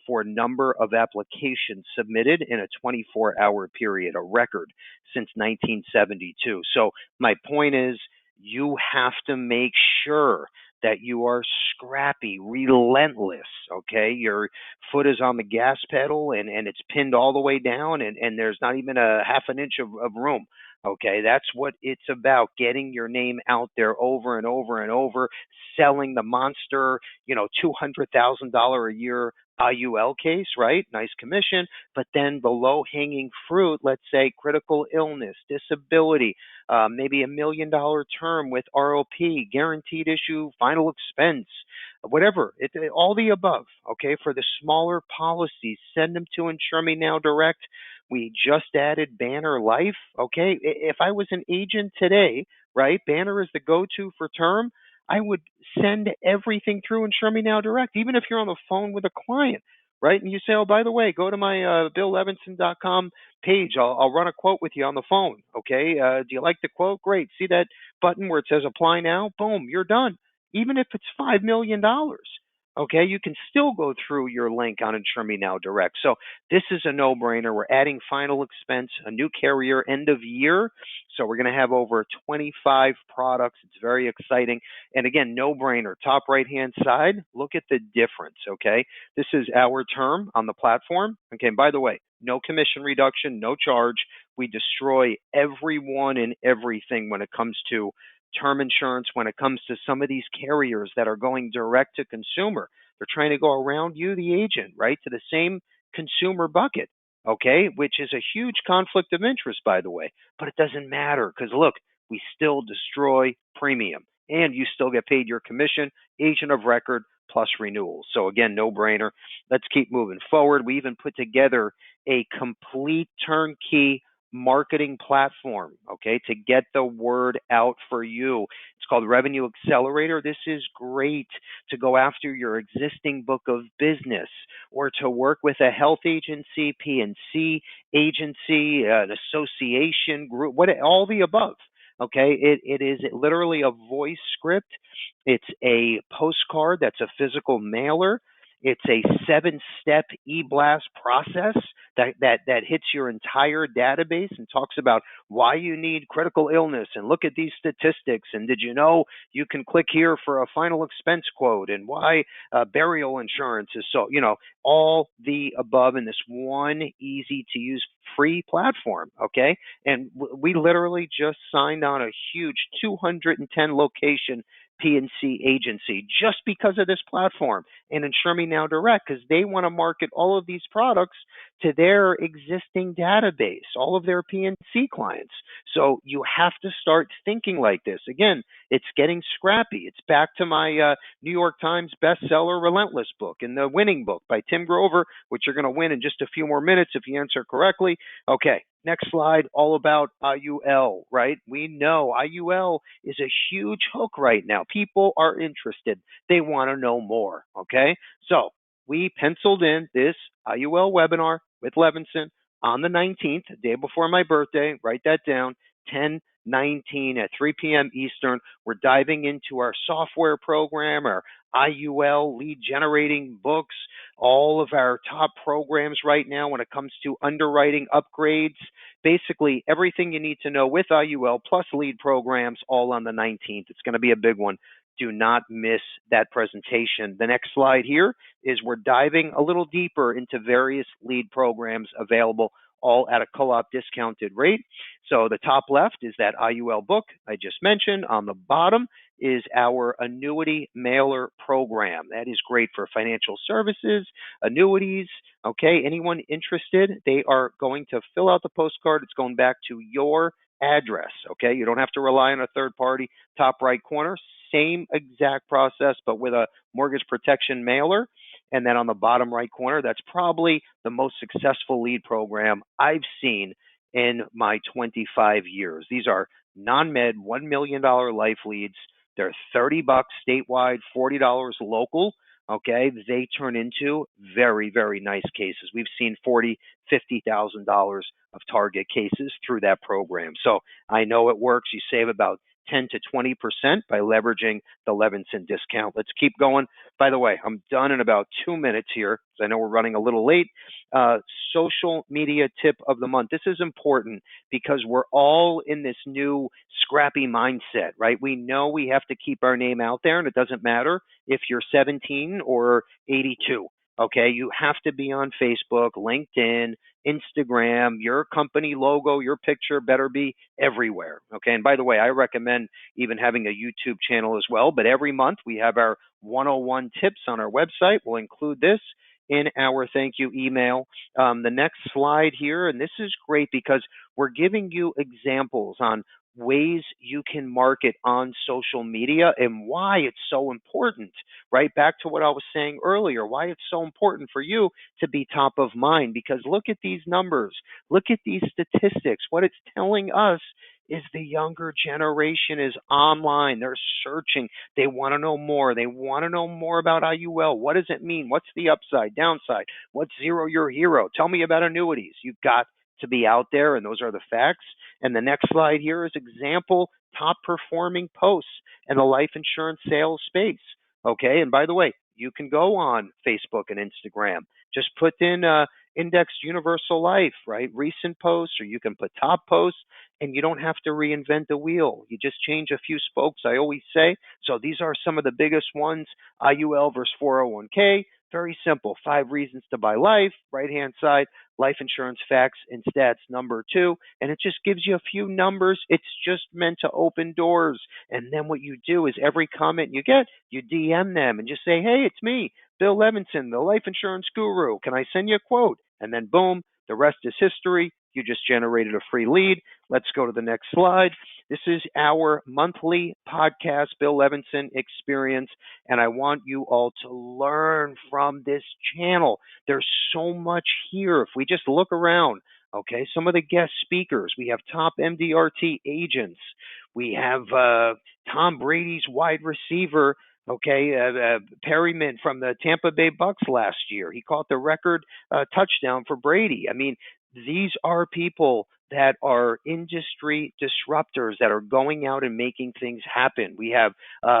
for number of applications submitted in a 24-hour period, a record since 1972. So my point is, you have to make sure that you are scrappy, relentless, okay? Your foot is on the gas pedal and it's pinned all the way down and there's not even a half an inch of room. Okay, that's what it's about, getting your name out there over and over and over, selling the monster, $200,000 a year IUL case, right? Nice commission. But then the low hanging fruit, let's say critical illness, disability, maybe $1 million term with ROP, guaranteed issue, final expense, whatever, all the above, okay? For the smaller policies, send them to Insure Me Now Direct. We just added Banner Life, okay? If I was an agent today, right, Banner is the go-to for term, I would send everything through Insure Me Now Direct, even if you're on the phone with a client, right? And you say, oh, by the way, go to my BillLevinson.com page. I'll run a quote with you on the phone, okay? Do you like the quote? Great. See that button where it says apply now? Boom, you're done. Even if it's $5 million, okay, you can still go through your link on Insure Me Now Direct. So this is a no-brainer. We're adding final expense, a new carrier, end of year. So we're going to have over 25 products. It's very exciting. And again, no-brainer. Top right-hand side, look at the difference, okay? This is our term on the platform. Okay, and by the way, no commission reduction, no charge. We destroy everyone and everything when it comes to term insurance, when it comes to some of these carriers that are going direct to consumer. They're trying to go around you, the agent, right, to the same consumer bucket, okay, which is a huge conflict of interest, by the way. But it doesn't matter because, look, we still destroy premium and you still get paid your commission, agent of record, plus renewals. So again, no brainer. Let's keep moving forward. We even put together a complete turnkey marketing platform, okay, to get the word out for you. It's called Revenue Accelerator. This is great to go after your existing book of business or to work with a health agency, P&C agency, an association group, all the above. Okay, it is literally a voice script. It's a postcard that's a physical mailer. It's a 7-step e-blast process that hits your entire database and talks about why you need critical illness and look at these statistics. And did you know you can click here for a final expense quote and why burial insurance is so, all the above in this one easy to use free platform. Okay. And we literally just signed on a huge 210 location P&C agency just because of this platform and Insure Me Now Direct, because they want to market all of these products to their existing database, all of their P&C clients. So you have to start thinking like this. Again, it's getting scrappy. It's back to my New York Times bestseller Relentless book and the winning book by Tim Grover, which you're going to win in just a few more minutes if you answer correctly. Okay, Next slide, all about IUL, right? We know IUL is a huge hook right now. People are interested. They want to know more, okay? So we penciled in this IUL webinar with Levinson on the 19th, the day before my birthday. Write that down, 10/19 at 3 p.m. Eastern. We're diving into our software program, our IUL lead generating books, all of our top programs right now when it comes to underwriting upgrades. Basically, everything you need to know with IUL plus lead programs all on the 19th. It's going to be a big one. Do not miss that presentation. The next slide here is we're diving a little deeper into various lead programs available all at a co-op discounted rate. So the top left is that IUL book I just mentioned. On the bottom is our annuity mailer program. That is great for financial services, annuities. Okay, anyone interested, they are going to fill out the postcard. It's going back to your address. Okay, you don't have to rely on a third party. Top right corner, same exact process, but with a mortgage protection mailer. And then on the bottom right corner, that's probably the most successful lead program I've seen in my 25 years. These are non-med $1 million life leads. They're $30 statewide, $40 local. Okay, they turn into very, very nice cases. We've seen $40,000, $50,000 of target cases through that program. So I know it works. You save about 10 to 20% by leveraging the Levinson discount. Let's keep going. By the way, I'm done in about 2 minutes here because I know we're running a little late. Uh, Social media tip of the month. This is important because we're all in this new scrappy mindset, right? We know we have to keep our name out there, and it doesn't matter if you're 17 or 82. Okay, you have to be on Facebook, LinkedIn, Instagram. Your company logo, your picture better be everywhere. Okay, and by the way, I recommend even having a YouTube channel as well. But every month we have our 101 tips on our website. We'll include this in our thank you email. The next slide here, and this is great because we're giving you examples on ways you can market on social media and why it's so important, right? Back to what I was saying earlier, why it's so important for you to be top of mind, because look at these numbers, look at these statistics. What it's telling us is the younger generation is online. They're searching. They want to know more. They want to know more about IUL. What does it mean? What's the upside, downside? What's zero your hero? Tell me about annuities. You've got to be out there, and those are the facts. And the next slide here is example top performing posts in the life insurance sales space. Okay, and by the way, you can go on Facebook and Instagram. Just put in indexed universal life, right? Recent posts, or you can put top posts, and you don't have to reinvent the wheel. You just change a few spokes, I always say. So these are some of the biggest ones. IUL versus 401k. Very simple. 5 reasons to buy life. Right hand side, life insurance facts and stats number 2. And it just gives you a few numbers. It's just meant to open doors. And then what you do is every comment you get, you DM them and just say, hey, it's me, Bill Levinson, the life insurance guru. Can I send you a quote? And then boom, the rest is history. You just generated a free lead. Let's go to the next slide. This is our monthly podcast, Bill Levinson Experience, and I want you all to learn from this channel. There's so much here. If we just look around, okay, some of the guest speakers, we have top MDRT agents. We have Tom Brady's wide receiver, okay, Perryman from the Tampa Bay Bucks last year. He caught the record touchdown for Brady. I mean, these are people that are industry disruptors that are going out and making things happen. We have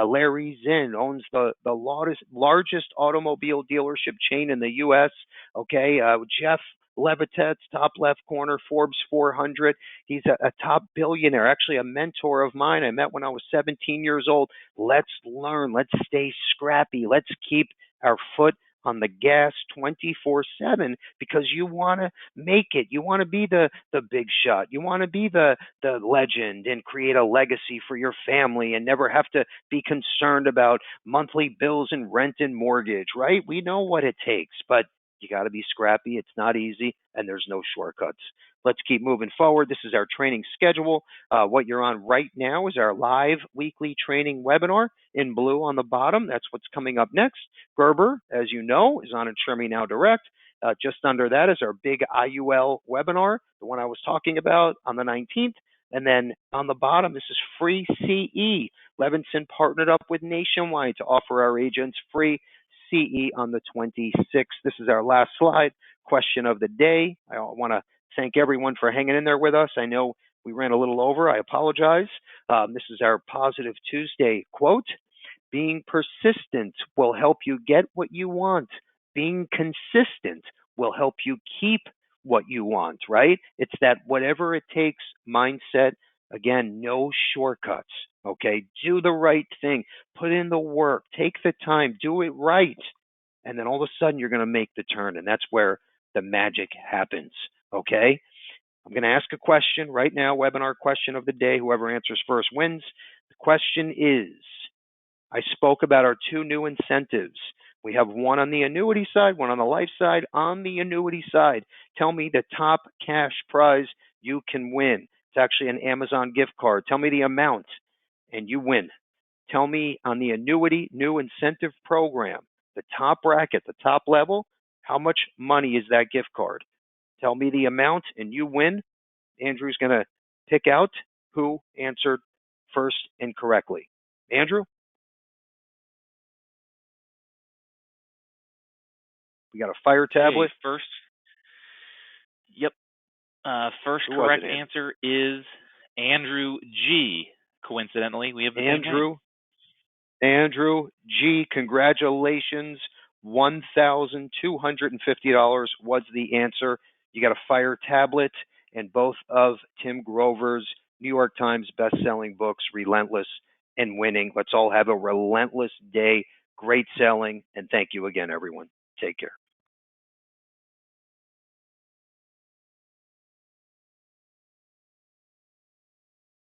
Larry Zinn, owns the largest automobile dealership chain in the U.S. Okay, Jeff Levitet's top left corner, Forbes 400. He's a top billionaire, actually a mentor of mine. I met when I was 17 years old. Let's learn. Let's stay scrappy. Let's keep our foot on the gas 24/7 because you want to make it. You want to be the big shot. You want to be the legend and create a legacy for your family and never have to be concerned about monthly bills and rent and mortgage, right? We know what it takes, but You got to be scrappy. It's not easy, and there's no shortcuts. Let's keep moving forward. This is our training schedule. What you're on right now is our live weekly training webinar in blue on the bottom. That's what's coming up next. Gerber, as you know, is on Insure Me Now Direct. Just under that is our big IUL webinar, the one I was talking about on the 19th. And then on the bottom, this is free CE. Levinson partnered up with Nationwide to offer our agents free CE on the 26th. This is our last slide, question of the day. I want to thank everyone for hanging in there with us. I know we ran a little over. I apologize. This is our Positive Tuesday quote. Being persistent will help you get what you want. Being consistent will help you keep what you want, right? It's that whatever it takes mindset. Again, no shortcuts, okay? Do the right thing. Put in the work. Take the time. Do it right. And then all of a sudden, you're going to make the turn. And that's where the magic happens, okay? I'm going to ask a question right now, webinar question of the day. Whoever answers first wins. The question is, I spoke about our two new incentives. We have one on the annuity side, one on the life side. On the annuity side, tell me the top cash prize you can win. It's actually an Amazon gift card. Tell me the amount, and you win. Tell me on the annuity new incentive program, the top bracket, the top level, how much money is that gift card? Tell me the amount, and you win. Andrew's going to pick out who answered first and correctly. Andrew? We got a fire tablet. Okay, first. Yep. First Who was correct it, answer is Andrew G. Coincidentally, we have the same name. Andrew G. Congratulations. $1,250 was the answer. You got a fire tablet and both of Tim Grover's New York Times best-selling books, Relentless and Winning. Let's all have a relentless day. Great selling. And thank you again, everyone. Take care.